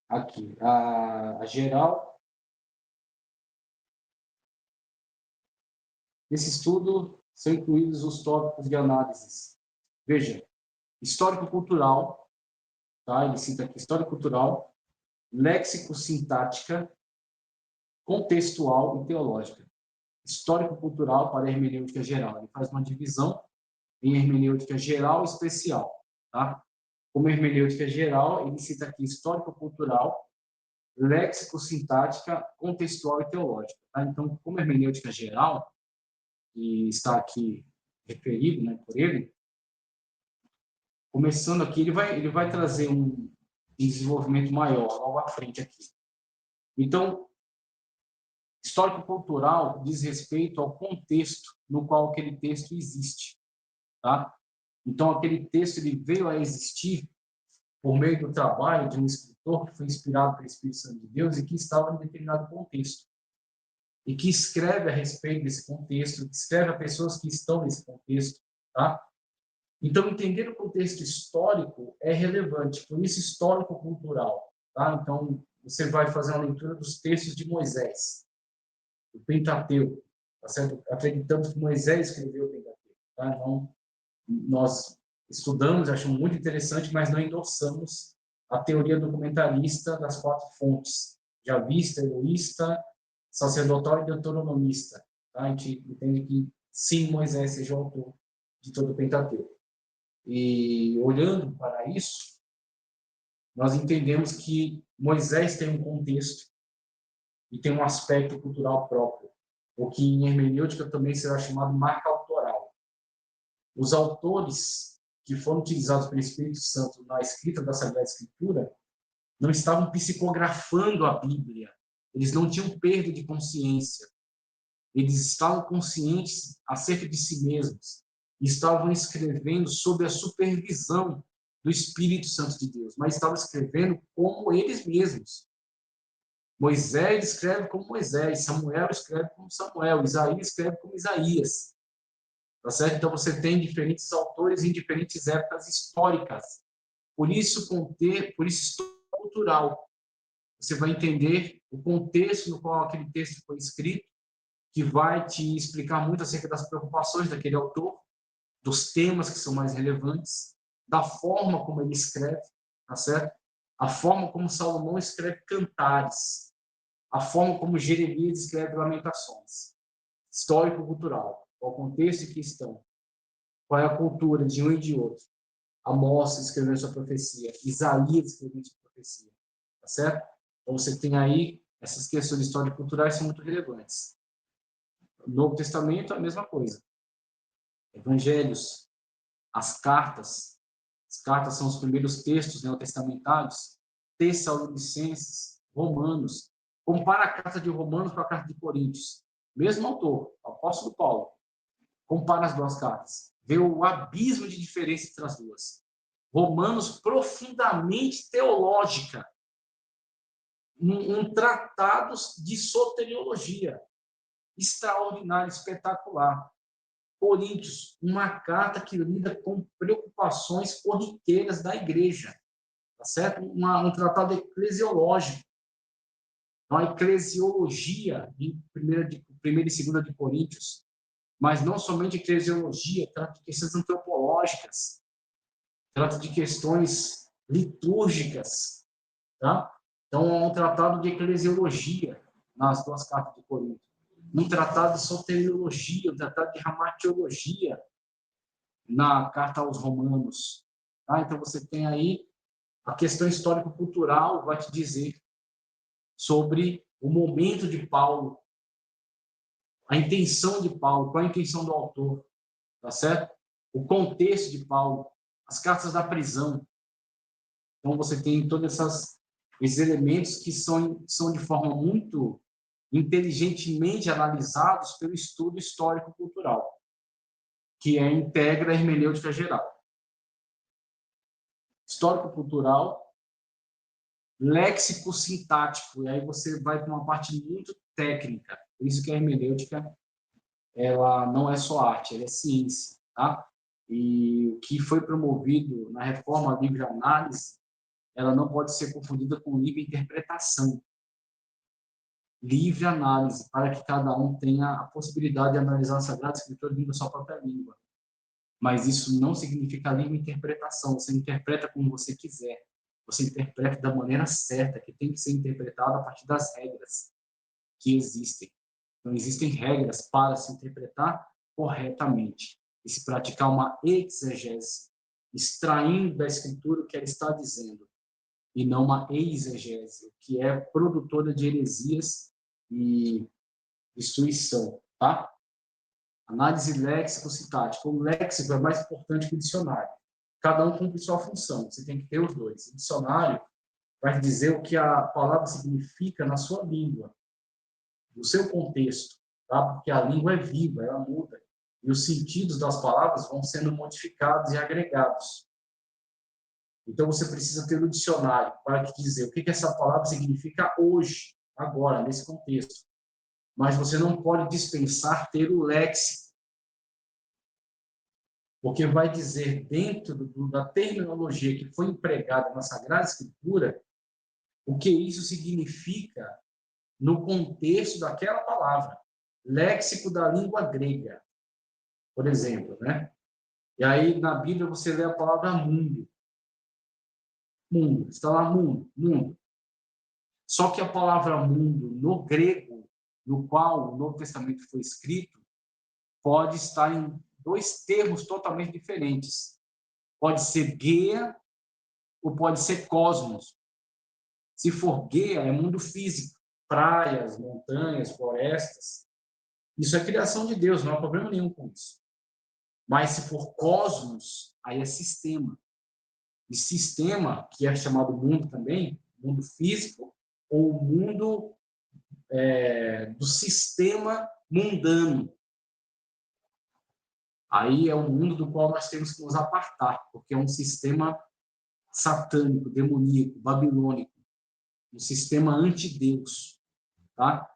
Aqui, a geral. Nesse estudo são incluídos os tópicos de análise. Veja, histórico-cultural, tá? Ele cita aqui histórico-cultural, léxico-sintática, contextual e teológica. Histórico-cultural para hermenêutica geral. Ele faz uma divisão em hermenêutica geral e especial, tá? Como hermenêutica geral, ele cita aqui histórico-cultural, léxico-sintática, contextual e teológica, tá? Então, como hermenêutica geral, que está aqui referido, né, por ele, começando aqui, ele vai trazer um desenvolvimento maior logo à frente aqui. Então, histórico-cultural diz respeito ao contexto no qual aquele texto existe, tá? Então, aquele texto ele veio a existir por meio do trabalho de um escritor que foi inspirado pelo Espírito Santo de Deus e que estava em determinado contexto. E que escreve a respeito desse contexto, que escreve a pessoas que estão nesse contexto, tá? Então, entender o contexto histórico é relevante, por isso histórico-cultural, tá? Então, você vai fazer uma leitura dos textos de Moisés, do Pentateuco, tá certo? Acreditamos que Moisés escreveu o Pentateuco, tá? Então, nós estudamos, achamos muito interessante, mas não endossamos a teoria documentalista das 4 fontes, javista, eloísta, sacerdotal e deuteronomista, tá? A gente entende que, sim, Moisés seja o autor de todo o Pentateuco. E, olhando para isso, nós entendemos que Moisés tem um contexto e tem um aspecto cultural próprio, o que em hermenêutica também será chamado marca autoral. Os autores que foram utilizados pelo Espírito Santo na escrita da Sagrada Escritura não estavam psicografando a Bíblia, eles não tinham perda de consciência, eles estavam conscientes acerca de si mesmos e estavam escrevendo sob a supervisão do Espírito Santo de Deus, mas estavam escrevendo como eles mesmos. Moisés escreve como Moisés, Samuel escreve como Samuel, Isaías escreve como Isaías. Tá certo? Então você tem diferentes autores em diferentes épocas históricas. Por isso história cultural. Você vai entender o contexto no qual aquele texto foi escrito, que vai te explicar muito acerca das preocupações daquele autor, dos temas que são mais relevantes, da forma como ele escreve, tá certo? A forma como Salomão escreve cantares, a forma como Jeremias escreve lamentações. Histórico-cultural, qual o contexto em que estão, qual é a cultura de um e de outro. Amós escreveu sua profecia, Isaías escreveu sua profecia, tá certo? Então você tem aí essas questões histórico-culturais são muito relevantes. No Novo Testamento, a mesma coisa. Evangelhos, as cartas são os primeiros textos neotestamentários, Tessalonicenses, Romanos. Compara a carta de Romanos com a carta de Coríntios. Mesmo autor, o apóstolo Paulo. Compara as duas cartas. Vê o abismo de diferença entre as duas. Romanos profundamente teológica. Um tratado de soteriologia. Extraordinário, espetacular. Coríntios, uma carta que lida com preocupações corriqueiras da igreja, tá certo? Um tratado eclesiológico, uma eclesiologia em primeira e 2 de Coríntios, mas não somente eclesiologia, trata de questões antropológicas, trata de questões litúrgicas, tá? Então é um tratado de eclesiologia nas 2 cartas de Coríntios. Um tratado de soteriologia, um tratado de ramatiologia na carta aos Romanos. Tá? Então, você tem aí a questão histórico-cultural, vai te dizer sobre o momento de Paulo, a intenção de Paulo, qual a intenção do autor, tá certo? O contexto de Paulo, as cartas da prisão. Então, você tem todos esses elementos que são de forma muito inteligentemente analisados pelo estudo histórico-cultural, que integra a hermenêutica geral. Histórico-cultural, léxico-sintático, e aí você vai para uma parte muito técnica, por isso que a hermenêutica ela não é só arte, ela é ciência, tá? E o que foi promovido na reforma livre-análise, ela não pode ser confundida com livre-interpretação. Livre-análise, para que cada um tenha a possibilidade de analisar a Sagrada Escritura dentro da sua própria língua. Mas isso não significa livre-interpretação, você interpreta como você quiser. Você interpreta da maneira certa, que tem que ser interpretado a partir das regras que existem. Então, existem regras para se interpretar corretamente e se praticar uma exegese, extraindo da Escritura o que ela está dizendo, e não uma exegese, que é produtora de heresias e destruição, tá? Análise léxico-sintática. O léxico é mais importante que o dicionário. Cada um cumpre sua função, você tem que ter os dois. O dicionário vai dizer o que a palavra significa na sua língua, no seu contexto, tá? Porque a língua é viva, ela muda. E os sentidos das palavras vão sendo modificados e agregados. Então, você precisa ter o dicionário para dizer o que essa palavra significa hoje, agora, nesse contexto. Mas você não pode dispensar ter o léxico, porque vai dizer, dentro da terminologia que foi empregada na Sagrada Escritura, o que isso significa no contexto daquela palavra. Léxico da língua grega, por exemplo, né? E aí, na Bíblia, você lê a palavra mundo. Mundo, está lá mundo, mundo. Só que a palavra mundo, no grego, no qual o Novo Testamento foi escrito, pode estar em dois termos totalmente diferentes. Pode ser Geia ou pode ser cosmos. Se for Geia, é mundo físico, praias, montanhas, florestas. Isso é criação de Deus, não há problema nenhum com isso. Mas se for cosmos, aí é sistema. E sistema, que é chamado mundo também, mundo físico, ou mundo do sistema mundano. Aí é um mundo do qual nós temos que nos apartar, porque é um sistema satânico, demoníaco, babilônico, um sistema anti-Deus, tá?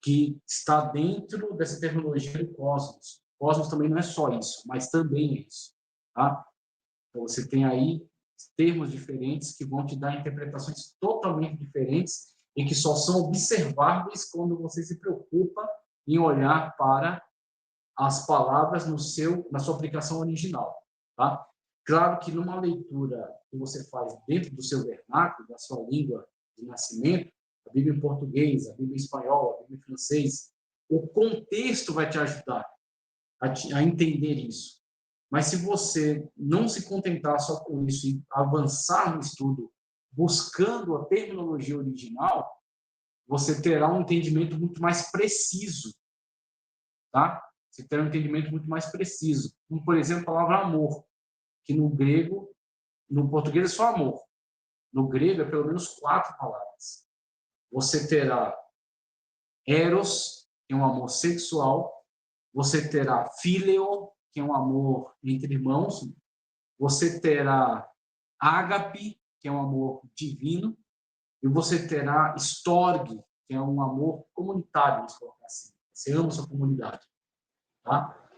Que está dentro dessa terminologia do cosmos. O cosmos também não é só isso, mas também é isso, tá? Então, você tem aí termos diferentes que vão te dar interpretações totalmente diferentes e que só são observáveis quando você se preocupa em olhar para as palavras na sua aplicação original, tá? Claro que numa leitura que você faz dentro do seu vernáculo, da sua língua de nascimento, a Bíblia em português, a Bíblia em espanhol, a Bíblia em francês, o contexto vai te ajudar a entender isso. Mas se você não se contentar só com isso e avançar no estudo buscando a terminologia original, você terá um entendimento muito mais preciso, tá? Você terá um entendimento muito mais preciso. Como, por exemplo, a palavra amor, que no grego, no português é só amor. No grego é pelo menos 4 palavras. Você terá eros, que é um amor sexual. Você terá phileo, que é um amor entre irmãos. Você terá ágape, que é um amor divino. E você terá storge, que é um amor comunitário, vamos colocar assim. Você ama a sua comunidade. Tá?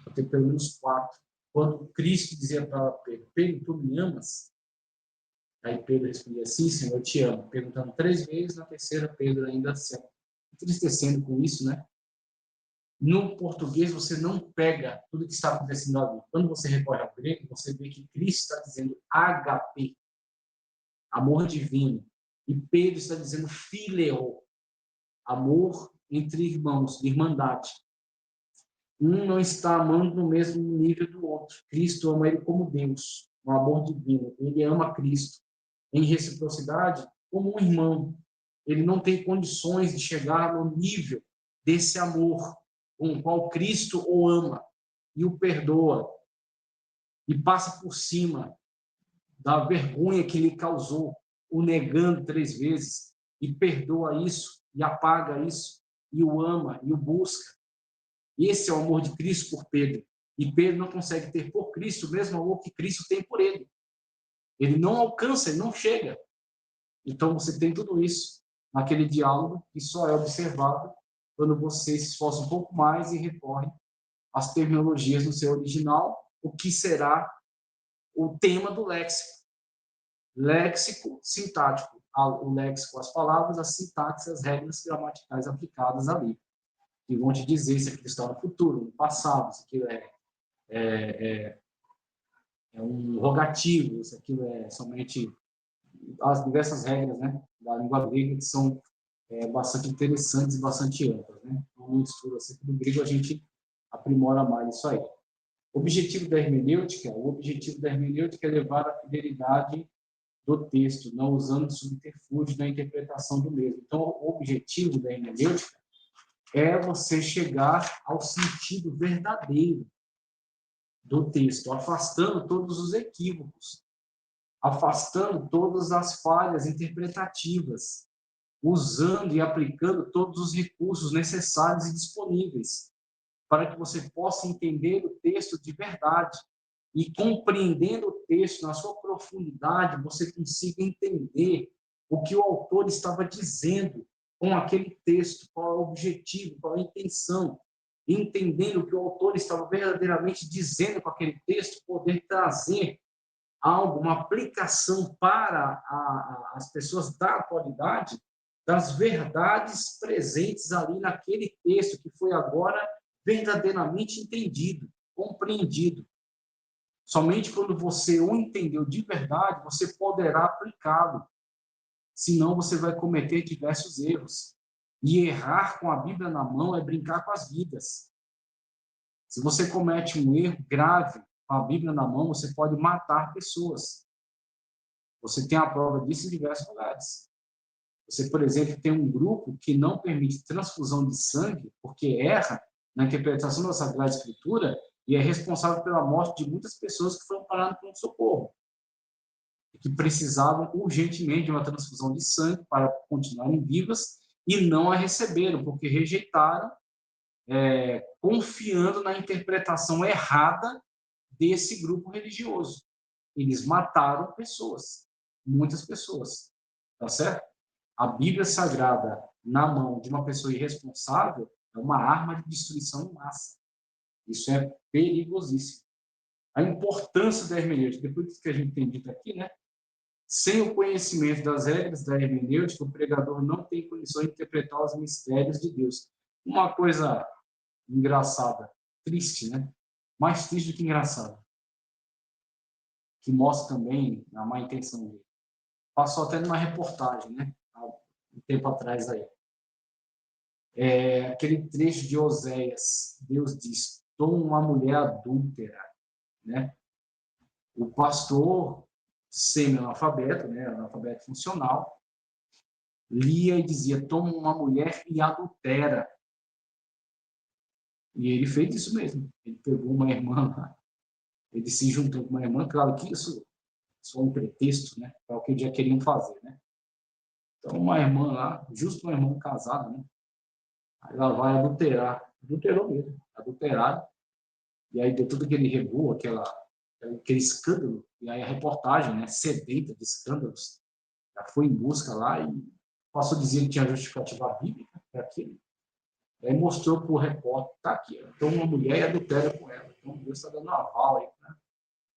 Eu tenho pelo menos 4. Quando Cristo dizia para Pedro, Pedro, tu me amas? Aí Pedro respondia, sim, Senhor, eu te amo. Perguntando 3 vezes, na terceira, Pedro ainda se entristecendo com isso, né? No português, você não pega tudo que está acontecendo ali. Quando você recorre ao grego, você vê que Cristo está dizendo agape, amor divino. E Pedro está dizendo fileo, amor entre irmãos, irmandade. Um não está amando no mesmo nível do outro. Cristo ama ele como Deus, um amor divino. Ele ama Cristo em reciprocidade como um irmão. Ele não tem condições de chegar no nível desse amor com o qual Cristo o ama e o perdoa e passa por cima da vergonha que lhe causou, o negando 3 vezes, e perdoa isso, e apaga isso, e o ama, e o busca. Esse é o amor de Cristo por Pedro. E Pedro não consegue ter por Cristo o mesmo amor que Cristo tem por ele. Ele não alcança, ele não chega. Então, você tem tudo isso naquele diálogo que só é observado quando você se esforça um pouco mais e recorre às terminologias no seu original, o que será o tema do léxico. Léxico sintático. O léxico, as palavras, a sintaxe, as regras gramaticais aplicadas ali. Que vão te dizer se aquilo está no futuro, no passado, se aquilo é um rogativo, se aquilo é somente as diversas regras, né, da língua grega, que são bastante interessantes e bastante amplas. Né? Então, no estudo acerca do grego, a gente aprimora mais isso aí. O objetivo da hermenêutica é levar a fidelidade do texto, não usando subterfúgio na interpretação do mesmo. Então, o objetivo da hermenêutica é você chegar ao sentido verdadeiro do texto, afastando todos os equívocos, afastando todas as falhas interpretativas, usando e aplicando todos os recursos necessários e disponíveis para que você possa entender o texto de verdade. E compreendendo o texto na sua profundidade, você consiga entender o que o autor estava dizendo com aquele texto, qual é o objetivo, qual é a intenção. Entendendo o que o autor estava verdadeiramente dizendo com aquele texto, poder trazer algo, uma aplicação para as pessoas da atualidade, das verdades presentes ali naquele texto que foi agora verdadeiramente entendido, compreendido. Somente quando você o entendeu de verdade, você poderá aplicá-lo. Senão, você vai cometer diversos erros. E errar com a Bíblia na mão é brincar com as vidas. Se você comete um erro grave com a Bíblia na mão, você pode matar pessoas. Você tem a prova disso em diversos lugares. Você, por exemplo, tem um grupo que não permite transfusão de sangue, porque erra na interpretação da Sagrada Escritura e é responsável pela morte de muitas pessoas que foram parar no pronto-socorro e que precisavam urgentemente de uma transfusão de sangue para continuarem vivas e não a receberam, porque rejeitaram, confiando na interpretação errada desse grupo religioso. Eles mataram pessoas, muitas pessoas, tá certo? A Bíblia Sagrada na mão de uma pessoa irresponsável é uma arma de destruição em massa. Isso é perigosíssimo. A importância da hermenêutica, depois que a gente tem dito aqui, né? Sem o conhecimento das regras da hermenêutica, o pregador não tem condições de interpretar os mistérios de Deus. Uma coisa engraçada, triste, né? Mais triste do que engraçada, que mostra também a má intenção dele. Passou até numa reportagem, né? Há um tempo atrás aí. Aquele trecho de Oséias, Deus diz: toma uma mulher adúltera, né? O pastor semi-analfabeto, né, analfabeto funcional, lia e dizia: toma uma mulher e adultera. E ele fez isso mesmo. Ele pegou uma irmã lá, ele se juntou com uma irmã, claro que isso é um pretexto, né, para o que eles já queriam fazer, né? Então, uma irmã lá, justo uma irmã casada, né? Aí ela vai adulterar. Adulterou mesmo, adulterado. E aí deu todo aquele rebu, aquele escândalo. E aí a reportagem, né, sedenta de escândalos, já foi em busca lá e passou a dizer que tinha justificativa bíblica para aquilo. Aí mostrou para o repórter, está aqui, então uma mulher e adultera com ela. Então Deus está dando aval aí, né?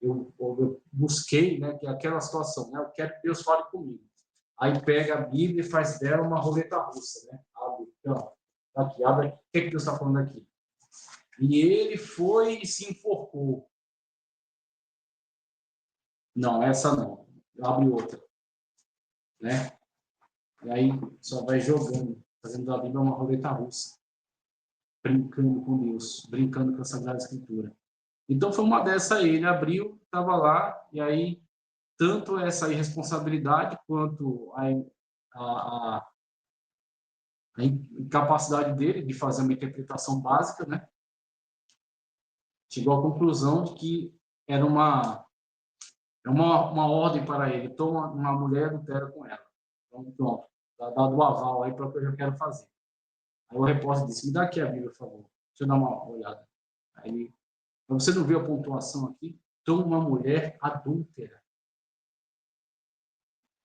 Eu busquei, né, que é aquela situação, né, eu quero que Deus fale comigo. Aí pega a Bíblia e faz dela uma roleta russa, né? Abre, então, aqui, abre aqui. O que Deus está falando aqui? E ele foi e se enforcou. Não, essa não. Abre outra, né? E aí só vai jogando, fazendo da Bíblia uma roleta russa, brincando com Deus, brincando com a Sagrada Escritura. Então foi uma dessa aí, ele abriu, estava lá, e aí tanto essa irresponsabilidade quanto a incapacidade dele de fazer uma interpretação básica, né? Chegou à conclusão de que era uma ordem para ele: toma uma mulher e adultera com ela. Então, pronto, está dado o aval aí para o que eu já quero fazer. Aí o repórter disse: me dá aqui a Bíblia, por favor. Deixa eu dar uma olhada. Aí, para você não ver a pontuação aqui, toma uma mulher adúltera.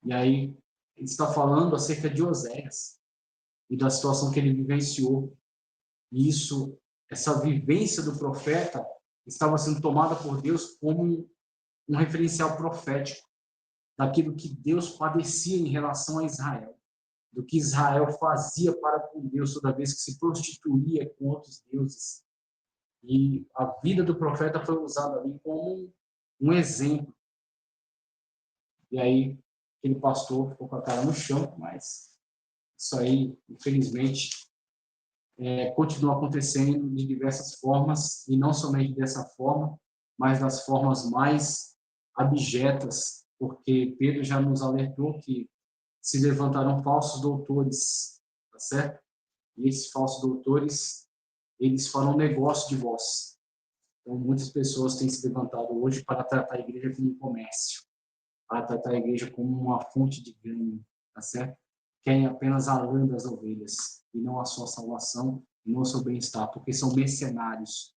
E aí, ele está falando acerca de Oséias e da situação que ele vivenciou E isso, essa vivência do profeta estava sendo tomada por Deus como um referencial profético daquilo que Deus padecia em relação a Israel, do que Israel fazia para com Deus toda vez que se prostituía com outros deuses. E a vida do profeta foi usada ali como um exemplo. E aí, aquele pastor ficou com a cara no chão, mas isso aí, infelizmente, continua acontecendo de diversas formas, e não somente dessa forma, mas das formas mais abjetas, porque Pedro já nos alertou que se levantaram falsos doutores, tá certo? E esses falsos doutores, eles farão negócio de vós. Então, muitas pessoas têm se levantado hoje para tratar a igreja como um comércio, para tratar a igreja como uma fonte de ganho, tá certo? Querem apenas a lã das ovelhas, e não a sua salvação, e não o seu bem-estar, porque são mercenários.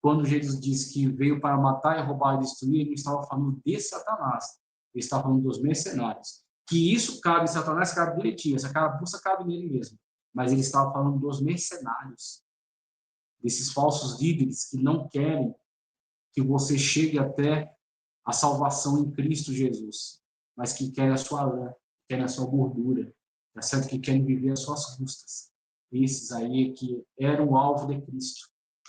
Quando Jesus disse que veio para matar, roubar e destruir, ele não estava falando de Satanás, ele estava falando dos mercenários. Que isso cabe em Satanás, cabe direitinho, essa carapuça cabe nele mesmo. Mas ele estava falando dos mercenários, desses falsos líderes que não querem que você chegue até a salvação em Cristo Jesus, mas que querem a sua lã, querem a sua gordura, tá certo? Que querem viver as suas custas. Esses aí que eram o alvo de Cristo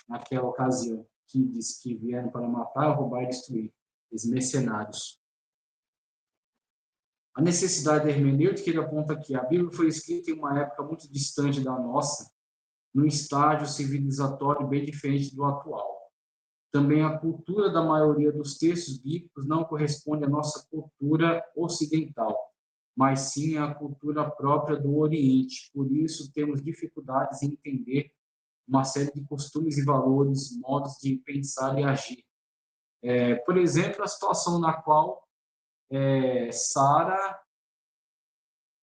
naquela ocasião, que diz que vieram para matar, roubar e destruir, os mercenários. A necessidade da hermenêutica, ele aponta aqui, a Bíblia foi escrita em uma época muito distante da nossa, num estágio civilizatório bem diferente do atual. Também a cultura da maioria dos textos bíblicos não corresponde à nossa cultura ocidental, mas sim à cultura própria do Oriente. Por isso, temos dificuldades em entender uma série de costumes e valores, modos de pensar e agir. Por exemplo, a situação na qual Sara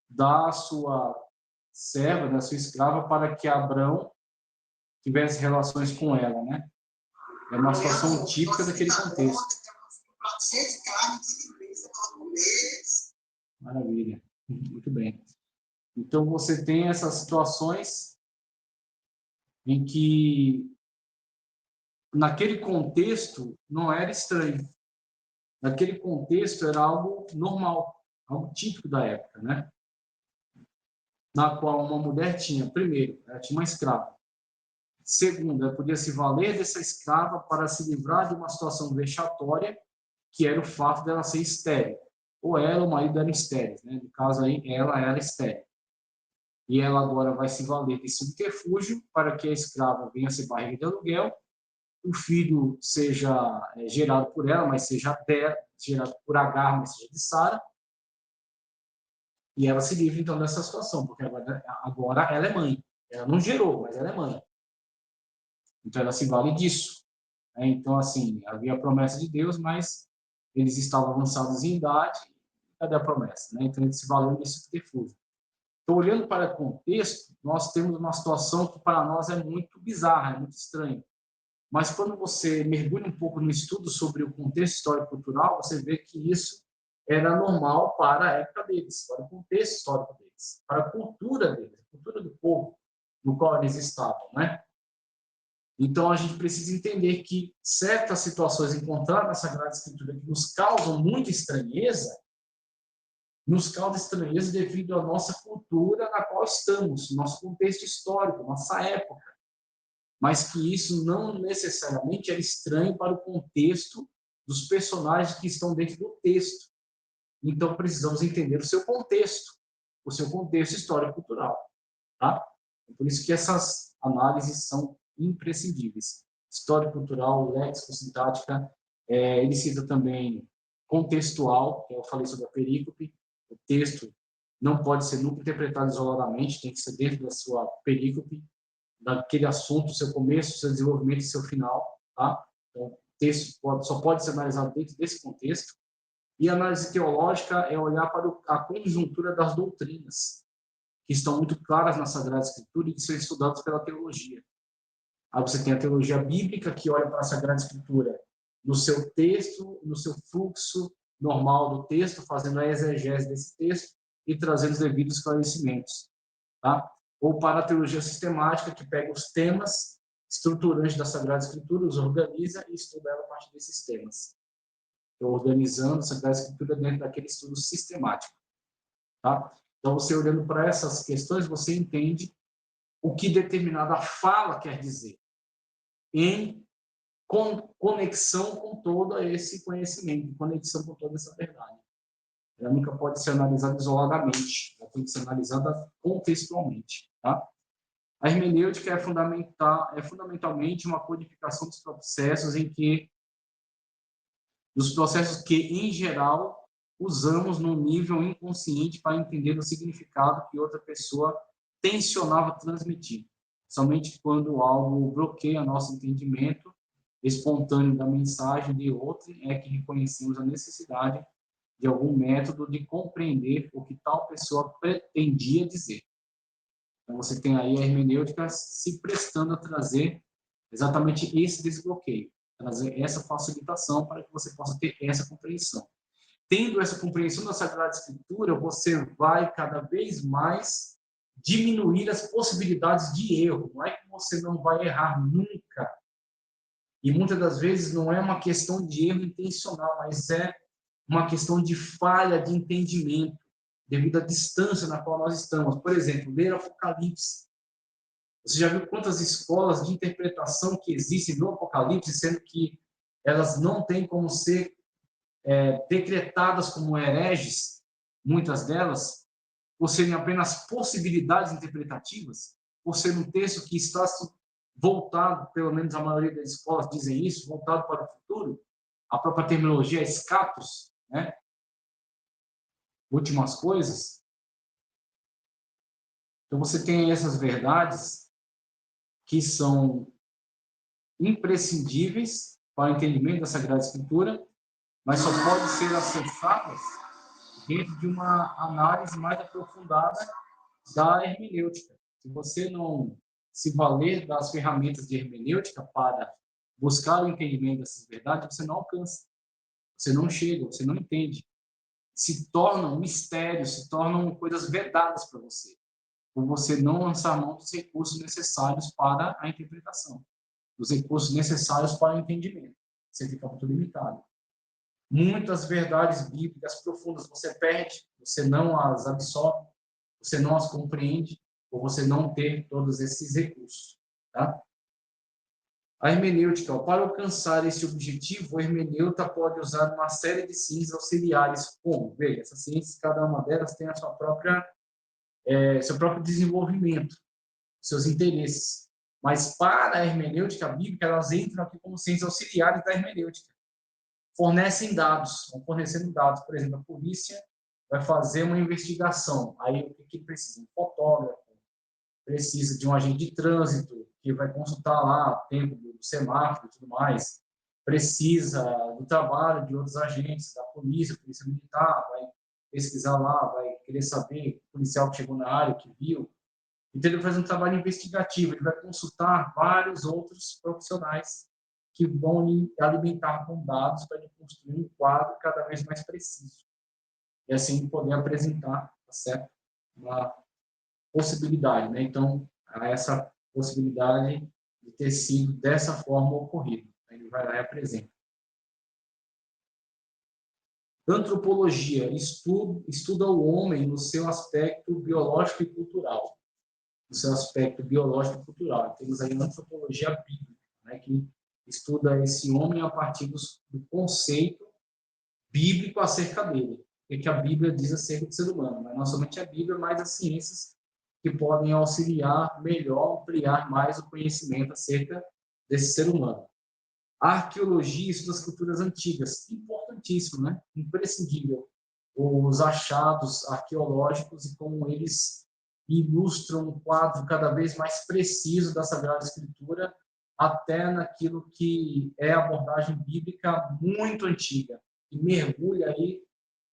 dá a sua serva, da sua escrava, para que Abrão tivesse relações com ela, né? É uma situação típica daquele contexto. Maravilha, muito bem. Então, você tem essas situações em que, naquele contexto, não era estranho. Naquele contexto, era algo normal, algo típico da época, né? Na qual uma mulher tinha, primeiro, ela tinha uma escrava. Segundo, ela podia se valer dessa escrava para se livrar de uma situação vexatória, que era o fato dela ser estéril. Ou ela ou o marido eram estéreis, né? No caso aí, ela era estéril. E ela agora vai se valer desse subterfúgio para que a escrava venha a ser barriga de aluguel, o filho seja gerado por ela, mas seja até gerado por Agar, mas seja de Sara, e ela se livre então dessa situação, porque agora ela é mãe. Ela não gerou, mas ela é mãe. Então ela se vale disso. Então, assim, havia a promessa de Deus, mas eles estavam avançados em idade, cadê a promessa? Então eles se valeram desse subterfúgio. Então, olhando para o contexto, nós temos uma situação que para nós é muito bizarra, é muito estranha. Mas quando você mergulha um pouco no estudo sobre o contexto histórico-cultural, você vê que isso era normal para a época deles, para o contexto histórico deles, para a cultura deles, a cultura do povo no qual eles estavam, né? Então, a gente precisa entender que certas situações encontradas na Sagrada Escritura que nos causam muita estranheza, nos causa estranheza devido à nossa cultura na qual estamos, nosso contexto histórico, nossa época. Mas que isso não necessariamente era estranho para o contexto dos personagens que estão dentro do texto. Então, precisamos entender o seu contexto histórico-cultural. Tá? Por isso que essas análises são imprescindíveis. Histórico-cultural, léxico-sintática, ele cita também contextual, que eu falei sobre a perícope. O texto não pode ser nunca interpretado isoladamente, tem que ser dentro da sua perícope, daquele assunto, seu começo, seu desenvolvimento e seu final. Tá? Então, o texto só pode ser analisado dentro desse contexto. E a análise teológica é olhar para a conjuntura das doutrinas, que estão muito claras na Sagrada Escritura e que são estudadas pela teologia. Aí você tem a teologia bíblica, que olha para a Sagrada Escritura no seu texto, no seu fluxo normal do texto, fazendo a exegese desse texto e trazendo os devidos esclarecimentos. Tá? ou para a teologia sistemática, que pega os temas estruturantes da Sagrada Escritura, os organiza e estuda ela a partir desses temas. Estou organizando a Sagrada Escritura dentro daquele estudo sistemático. Tá? Então, você olhando para essas questões, você entende o que determinada fala quer dizer, em conexão com todo esse conhecimento, conexão com toda essa verdade. Ela nunca pode ser analisada isoladamente, ela tem que ser analisada contextualmente. Tá? A hermenêutica é fundamentalmente uma codificação dos processos que, em geral, usamos no nível inconsciente para entender o significado que outra pessoa tensionava transmitir. Somente quando algo bloqueia nosso entendimento espontâneo da mensagem de outro é que reconhecemos a necessidade de algum método de compreender o que tal pessoa pretendia dizer. Então, você tem aí a hermenêutica se prestando a trazer exatamente esse desbloqueio, trazer essa facilitação para que você possa ter essa compreensão. Tendo essa compreensão da Sagrada Escritura, você vai cada vez mais diminuir as possibilidades de erro. Não é que você não vai errar nunca. E muitas das vezes não é uma questão de erro intencional, mas é uma questão de falha de entendimento, devido à distância na qual nós estamos. Por exemplo, ler Apocalipse. Você já viu quantas escolas de interpretação que existem no Apocalipse, sendo que elas não têm como ser decretadas como hereges, muitas delas, por serem apenas possibilidades interpretativas, por ser um texto que está voltado, pelo menos a maioria das escolas dizem isso, voltado para o futuro. A própria terminologia é escatos, né? Últimas coisas. Então, você tem essas verdades que são imprescindíveis para o entendimento da Sagrada Escritura, mas só podem ser acessadas dentro de uma análise mais aprofundada da hermenêutica. Se você não se valer das ferramentas de hermenêutica para buscar o entendimento dessas verdades, você não alcança, você não chega, você não entende. Se tornam mistérios, se tornam coisas vedadas para você, por você não lançar mão dos recursos necessários para a interpretação, dos recursos necessários para o entendimento. Você fica muito limitado. Muitas verdades bíblicas profundas você perde, você não as absorve, você não as compreende, por você não ter todos esses recursos. Tá? A hermenêutica, para alcançar esse objetivo, o hermeneuta pode usar uma série de ciências auxiliares, como, veja, essas ciências, cada uma delas tem a sua própria, seu próprio desenvolvimento, seus interesses. Mas para a hermenêutica bíblica, elas entram aqui como ciências auxiliares da hermenêutica. Fornecem dados, vão fornecendo dados. Por exemplo, a polícia vai fazer uma investigação. Aí o que precisa? Um fotógrafo, precisa de um agente de trânsito, que vai consultar lá o tempo do semáforo e tudo mais. Precisa do trabalho de outros agentes, da polícia militar, vai pesquisar lá, vai querer saber o policial que chegou na área, que viu. Então, ele faz um trabalho investigativo, ele vai consultar vários outros profissionais que vão lhe alimentar com dados para ele construir um quadro cada vez mais preciso. E assim poder apresentar, tá certo? Uma possibilidade, né? Então, há essa possibilidade de ter sido dessa forma ocorrido. Ele vai lá e apresenta. Antropologia estuda o homem no seu aspecto biológico e cultural. No seu aspecto biológico e cultural. Temos aí a antropologia bíblica, né, que estuda esse homem a partir do conceito bíblico acerca dele. O que a Bíblia diz acerca do ser humano. Mas não somente a Bíblia, mas as ciências que podem auxiliar melhor, ampliar mais o conhecimento acerca desse ser humano. A arqueologia estuda as culturas antigas. Importantíssimo, né? Imprescindível. Os achados arqueológicos e como eles ilustram um quadro cada vez mais preciso da Sagrada Escritura, até naquilo que é a abordagem bíblica muito antiga, e mergulha aí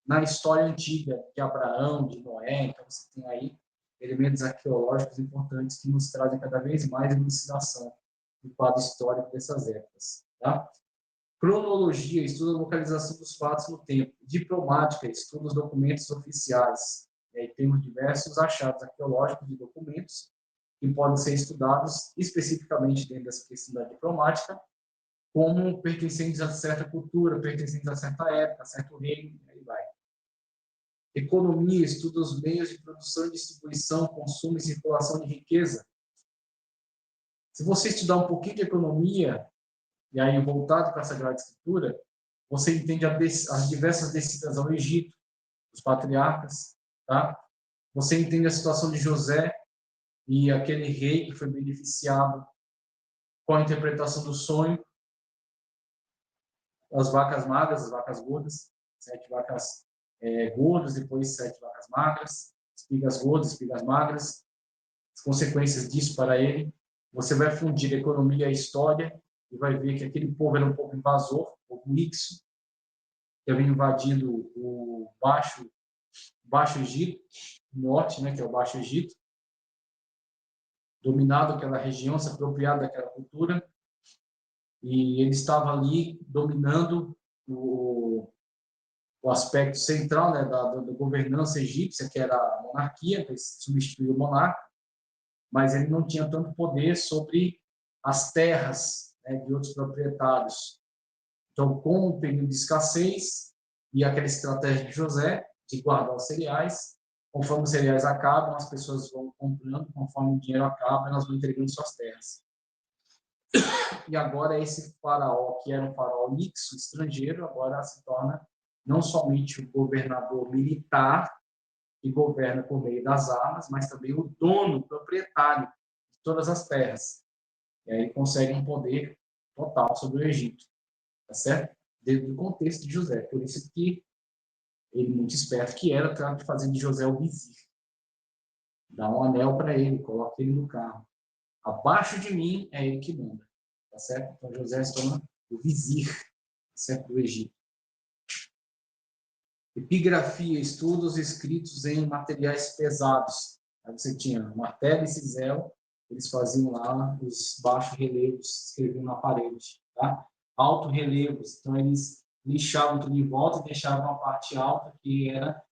na história antiga de Abraão, de Noé. Então, você tem aí elementos arqueológicos importantes que nos trazem cada vez mais elucidação do quadro histórico dessas épocas. Tá? Cronologia estuda a localização dos fatos no tempo. Diplomática estuda os documentos oficiais. E aí temos diversos achados arqueológicos de documentos que podem ser estudados especificamente dentro dessa questão da diplomática, como pertencentes a certa cultura, pertencentes a certa época, a certo reino, e aí vai. Economia estuda os meios de produção, distribuição, consumo e circulação de riqueza. Se você estudar um pouquinho de economia, e aí voltado para a Sagrada Escritura, você entende as diversas descidas ao Egito, os patriarcas, tá? Você entende a situação de José e aquele rei que foi beneficiado com a interpretação do sonho, as vacas magras, as vacas gordas, 7 vacas gordas, depois 7 vacas magras, espigas gordas, espigas magras, as consequências disso para ele. Você vai fundir a economia e a história e vai ver que aquele povo era um povo invasor, um povo mixo, que havia invadido o Baixo Egito, norte, né, que é o Baixo Egito, dominado aquela região, se apropriado daquela cultura, e ele estava ali dominando o aspecto central, né, da governança egípcia, que era a monarquia, que substituiu o monarca, mas ele não tinha tanto poder sobre as terras, né, de outros proprietários. Então, com o período de escassez e aquela estratégia de José de guardar os cereais, conforme os cereais acabam, as pessoas vão comprando, conforme o dinheiro acaba, elas vão entregando suas terras. E agora esse faraó, que era um faraó mixo, estrangeiro, agora se torna não somente o governador militar, que governa por meio das armas, mas também o dono, o proprietário de todas as terras. E aí consegue um poder total sobre o Egito, tá certo? Dentro do contexto de José. Por isso que ele, muito esperto que era, trata de fazer de José o vizir. Dá um anel para ele, coloca ele no carro. Abaixo de mim é ele que manda, tá certo? Então José se torna o vizir, certo, do Egito. Epigrafia, estudos escritos em materiais pesados. Aí você tinha martelo e cisel, eles faziam lá os baixos relevos, escreviam na parede, tá? Alto relevos, então eles lixavam tudo em volta e deixavam a parte alta, que era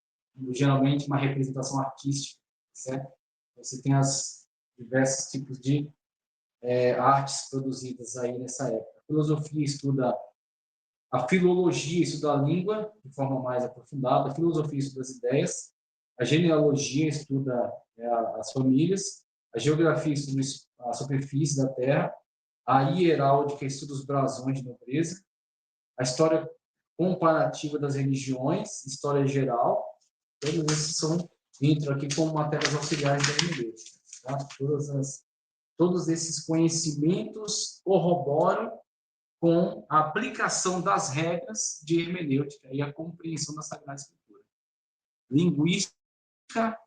geralmente uma representação artística, certo? Você tem as diversos tipos de artes produzidas aí nessa época. A filosofia estuda a filologia estuda a língua de forma mais aprofundada, a filosofia estuda as ideias, a genealogia estuda as famílias, a geografia estuda a superfície da terra, a hieráldica estuda os brasões de nobreza, a história comparativa das religiões, história geral, todos esses entram aqui como matérias auxiliares da hermenêutica. Tá? Todos esses conhecimentos corroboram com a aplicação das regras de hermenêutica e a compreensão da Sagrada Escritura. Linguística,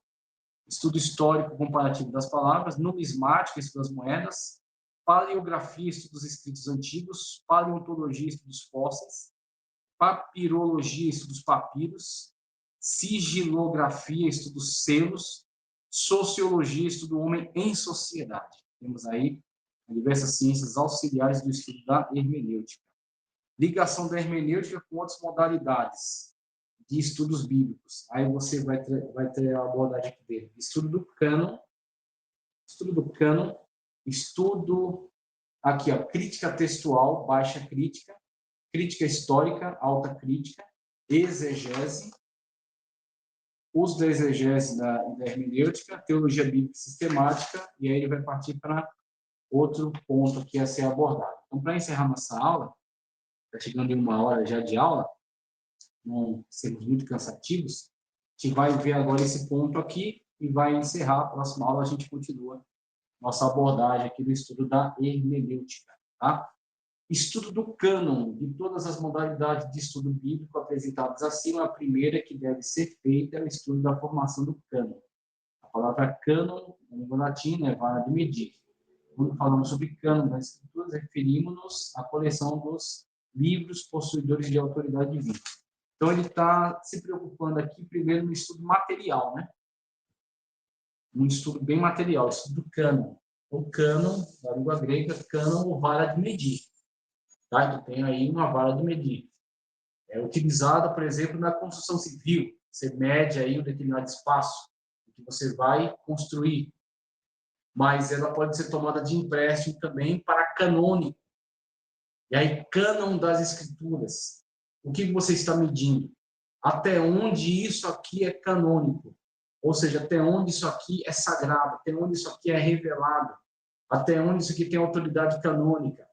estudo histórico comparativo das palavras, numismática, estudo das moedas, paleografia, estudo dos escritos antigos, paleontologia, estudo dos fósseis, papirologia, estudo dos papiros, sigilografia, estudo dos selos, sociologia, estudo do homem em sociedade. Temos aí diversas ciências auxiliares do estudo da hermenêutica. Ligação da hermenêutica com outras modalidades de estudos bíblicos. Aí você vai ter a abordagem aqui dele. Estudo do cânon, aqui, ó, crítica textual, baixa crítica, crítica histórica, alta crítica, exegese, uso da exegese da hermenêutica, teologia bíblica sistemática, e aí ele vai partir para outro ponto que ia ser abordado. Então, para encerrar nossa aula, está chegando em 1 hora já de aula, não sermos muito cansativos, a gente vai ver agora esse ponto aqui e vai encerrar. A próxima aula a gente continua nossa abordagem aqui do estudo da hermenêutica. Tá? Estudo do cânon, de todas as modalidades de estudo bíblico apresentadas acima, a primeira que deve ser feita é o estudo da formação do cânon. A palavra cânon, em latim, é vara de medir. Quando falamos sobre cânon das escrituras, referimos-nos à coleção dos livros possuidores de autoridade divina. Então, ele está se preocupando aqui primeiro no estudo material, né? Um estudo bem material, estudo do cânon. O cânon, da língua grega, cânon ou vara de medir. Tá? Então, tem aí uma vara de medir. É utilizada, por exemplo, na construção civil. Você mede aí um determinado espaço que você vai construir. mas ela pode ser tomada de empréstimo também para canônico. E aí, cânon das Escrituras. O que você está medindo? Até onde isso aqui é canônico? Ou seja, até onde isso aqui é sagrado? Até onde isso aqui é revelado? Até onde isso aqui tem autoridade canônica?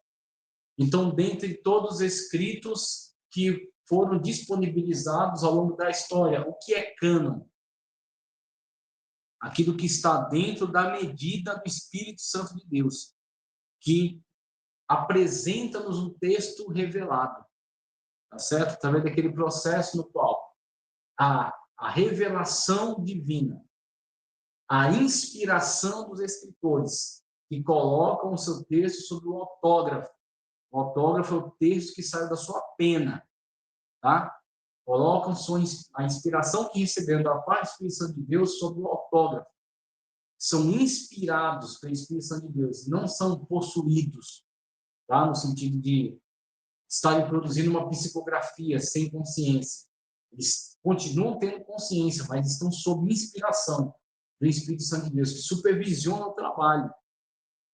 Então, dentre todos os escritos que foram disponibilizados ao longo da história, o que é cânon? Aquilo que está dentro da medida do Espírito Santo de Deus, que apresenta-nos um texto revelado, tá certo? Através daquele processo no qual a revelação divina, a inspiração dos escritores, que colocam o seu texto sobre o autógrafo. O autógrafo é o texto que sai da sua pena, tá? Colocam a inspiração que receberam da parte do Espírito Santo de Deus sobre o autógrafo. São inspirados pelo Espírito Santo de Deus, não são possuídos, tá? No sentido de estarem produzindo uma psicografia sem consciência. Eles continuam tendo consciência, mas estão sob inspiração do Espírito Santo de Deus, que supervisiona o trabalho.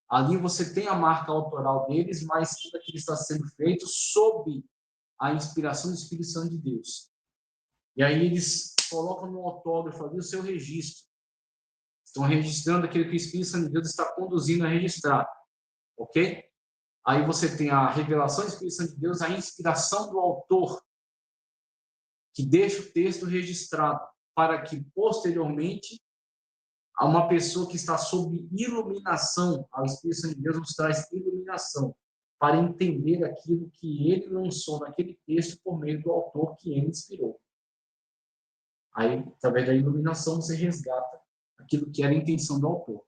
Ali você tem a marca autoral deles, mas tudo aquilo está sendo feito sob a inspiração do Espírito Santo de Deus. E aí eles colocam no autógrafo ali o seu registro. Estão registrando aquilo que o Espírito Santo de Deus está conduzindo a registrar. Ok? Aí você tem a revelação do Espírito Santo de Deus, a inspiração do autor, que deixa o texto registrado, para que, posteriormente, a uma pessoa que está sob iluminação, ao Espírito Santo de Deus nos traz iluminação, para entender aquilo que ele lançou naquele texto por meio do autor que ele inspirou. Aí, através da iluminação, você resgata aquilo que era a intenção do autor.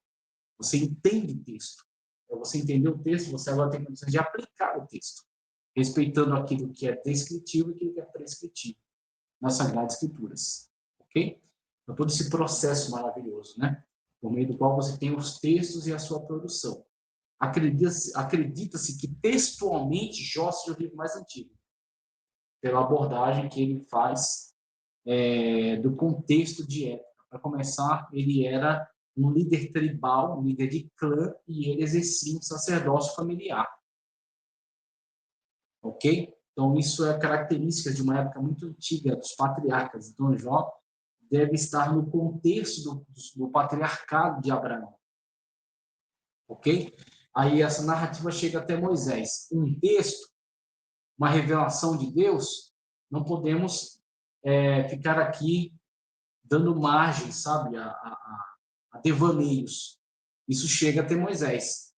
Você entende o texto. Para você entender o texto, você agora tem condições de aplicar o texto, respeitando aquilo que é descritivo e aquilo que é prescritivo nas Sagradas Escrituras. Ok? Então, todo esse processo maravilhoso, né? Por meio do qual você tem os textos e a sua produção. Acredita-se que textualmente Jó seja o livro mais antigo, pela abordagem que ele faz do contexto de época. Para começar, ele era um líder tribal, um líder de clã, e ele exercia um sacerdócio familiar. Ok? Então, isso é característica de uma época muito antiga dos patriarcas. Então, Jó deve estar no contexto do patriarcado de Abraão. Ok? Aí essa narrativa chega até Moisés. Um texto, uma revelação de Deus, não podemos ficar aqui dando margem, sabe, a devaneios. Isso chega até Moisés.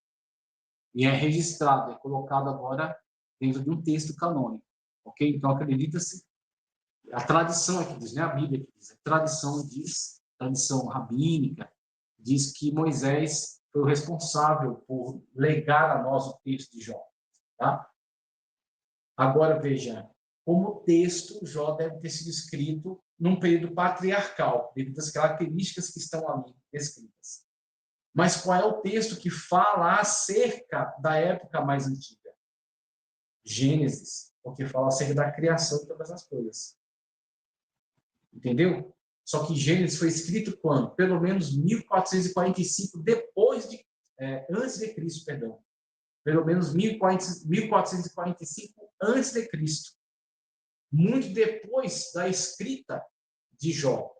E é registrado, é colocado agora dentro de um texto canônico. Ok? Então, acredita-se, a tradição aqui diz, né? A Bíblia aqui diz, a tradição diz, tradição rabínica, diz que Moisés foi o responsável por legar a nós o texto de Jó. Tá? Agora, veja, como texto, Jó deve ter sido escrito num período patriarcal, devido às características que estão ali descritas. Mas qual é o texto que fala acerca da época mais antiga? Gênesis, porque fala acerca da criação de todas as coisas. Entendeu? Só que Gênesis foi escrito quando? Pelo menos 1445 antes de Cristo, perdão. Pelo menos 1445 antes de Cristo. Muito depois da escrita de Jó.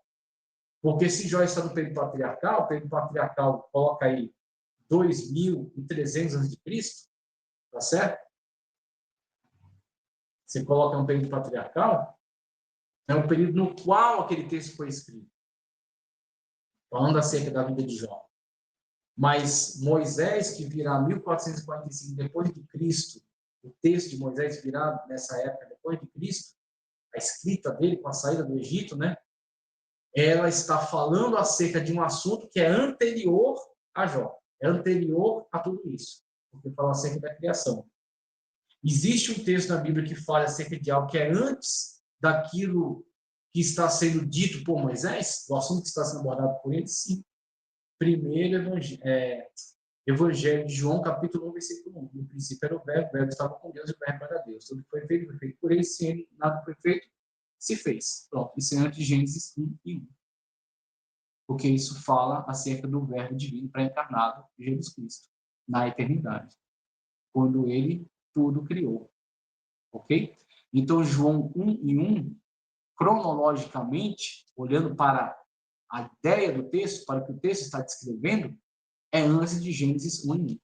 Porque se Jó está no período patriarcal, o período patriarcal coloca aí 2300 a.C., tá certo? Você coloca um período patriarcal, é um período no qual aquele texto foi escrito, falando acerca da vida de Jó. Mas Moisés, que virá 1445 depois de Cristo, o texto de Moisés virá nessa época depois de Cristo, a escrita dele com a saída do Egito, né? Ela está falando acerca de um assunto que é anterior a Jó, é anterior a tudo isso, porque fala acerca da criação. Existe um texto na Bíblia que fala acerca de algo que é antes daquilo que está sendo dito por Moisés, o assunto que está sendo abordado por ele? Sim. Primeiro Evangelho de João, capítulo 1, versículo 1. No princípio era o verbo estava com Deus e o verbo era Deus. Tudo foi feito por ele, sem ele nada foi feito, se fez. Pronto, isso é antes de Gênesis 1 e 1. porque isso fala acerca do verbo divino pré-encarnado de Jesus Cristo, na eternidade, quando ele tudo criou. Ok? Então, João 1:1, cronologicamente, olhando para a ideia do texto, para o que o texto está descrevendo, é antes de Gênesis 1:1.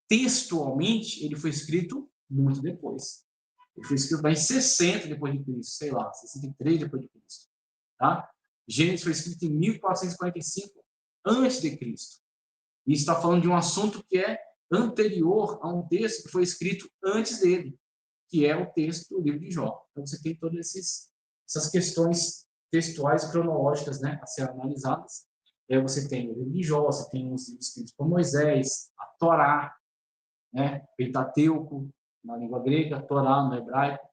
Textualmente, ele foi escrito muito depois. Ele foi escrito em 60 depois de Cristo, sei lá, 63 depois de Cristo. Tá? Gênesis foi escrito em 1445 antes de Cristo. E está falando de um assunto que é anterior a um texto que foi escrito antes dele, que é o texto do livro de Jó. Então você tem todas essas questões textuais e cronológicas, né, a ser analisadas. Você tem o livro de Jó, você tem os livros escritos por Moisés, a Torá, né, Pentateuco na língua grega, Torá no hebraico,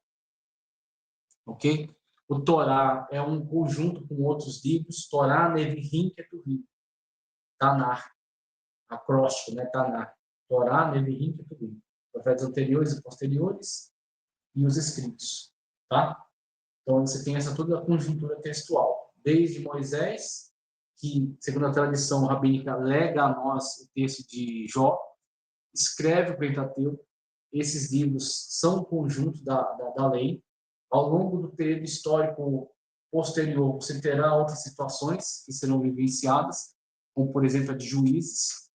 ok? O Torá é um conjunto com outros livros, Torá, Nevi'im, Ketuvim, Tanar, acróstico, né, Tanar, Torá, Nevi'im, Ketuvim, profetas anteriores e posteriores e os escritos, tá? Então você tem essa toda a conjuntura textual, desde Moisés, que segundo a tradição rabínica lega a nós o texto de Jó, escreve o Pentateuco. Esses livros são um conjunto da lei. Ao longo do período histórico posterior, você terá outras situações que serão vivenciadas, como, por exemplo, a de Juízes,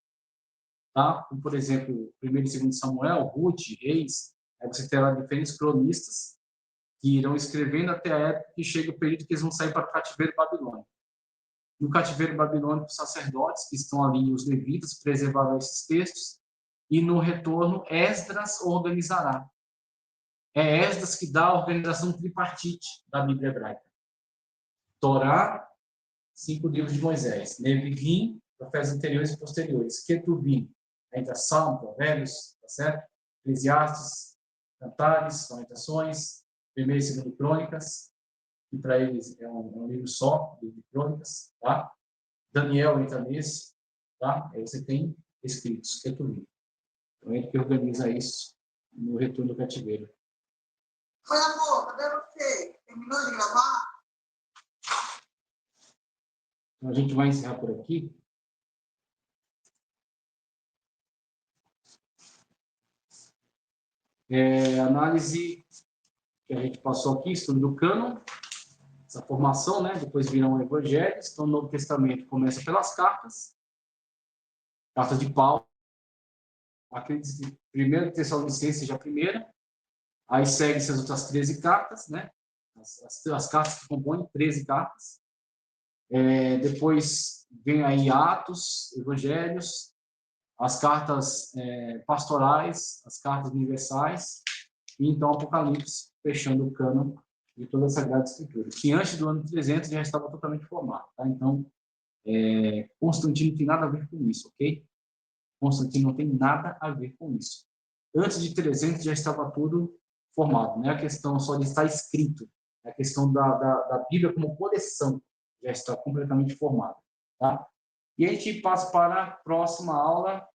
tá? Como, por exemplo, 1º e 2º Samuel, Ruth, Reis. Aí você terá diferentes cronistas que irão escrevendo até a época que chega o período que eles vão sair para o cativeiro babilônico. No cativeiro babilônico, os sacerdotes que estão ali, os levitas, preservaram esses textos, e no retorno, Esdras organizará. É Esdras que dá a organização tripartite da Bíblia hebraica. Torá, 5 livros de Moisés. Nevi'im, profetas anteriores e posteriores. Ketuvim, ainda Salmo, Provérbios, tá certo? Eclesiastes, Cantares, Lamentações, 1º e 2º Crônicas, que para eles é um livro só, livro de Crônicas, tá? Daniel entra nesse, tá? Aí você tem escritos, Ketuvim. Então, é ele que organiza isso no retorno do cativeiro. Oi, amor, cadê você? Terminou de gravar? Então, a gente vai encerrar por aqui. Análise que a gente passou aqui, estudo do cânon, essa formação, né? Depois virão evangelhos. Então, o Novo Testamento começa pelas cartas. Carta de Paulo. Acredito que 1º Tessalonicenses seja a primeira. Aí segue-se as outras 13 cartas, né? As cartas que compõem 13 cartas. Depois vem aí Atos, Evangelhos, as cartas pastorais, as cartas universais, e então Apocalipse, fechando o cânon de toda a Sagrada Escritura, que antes do ano 300 já estava totalmente formado. Tá? Então, Constantino não tem nada a ver com isso, ok? Constantino não tem nada a ver com isso. Antes de 300 já estava tudo formado. Não é a questão só de estar escrito, é a questão da Bíblia como coleção já está completamente formada. Tá? E a gente passa para a próxima aula,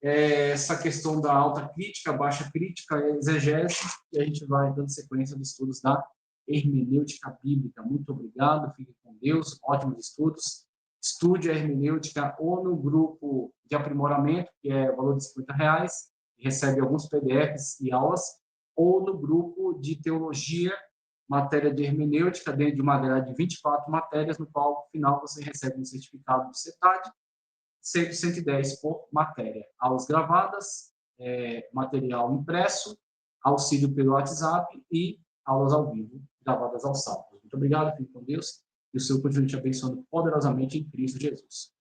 essa questão da alta crítica, baixa crítica, exegese, e a gente vai dando sequência dos estudos da hermenêutica bíblica. Muito obrigado, fiquem com Deus, ótimos estudos. Estude a hermenêutica ou no grupo de aprimoramento, que é o valor de R$50, recebe alguns PDFs e aulas, ou no grupo de teologia, matéria de hermenêutica, dentro de uma grade de 24 matérias, no qual, no final, você recebe um certificado do CETAD, 110 por matéria. Aulas gravadas, material impresso, auxílio pelo WhatsApp e aulas ao vivo, gravadas aos sábados. Muito obrigado, fique com Deus, e o Senhor continue te abençoando poderosamente em Cristo Jesus.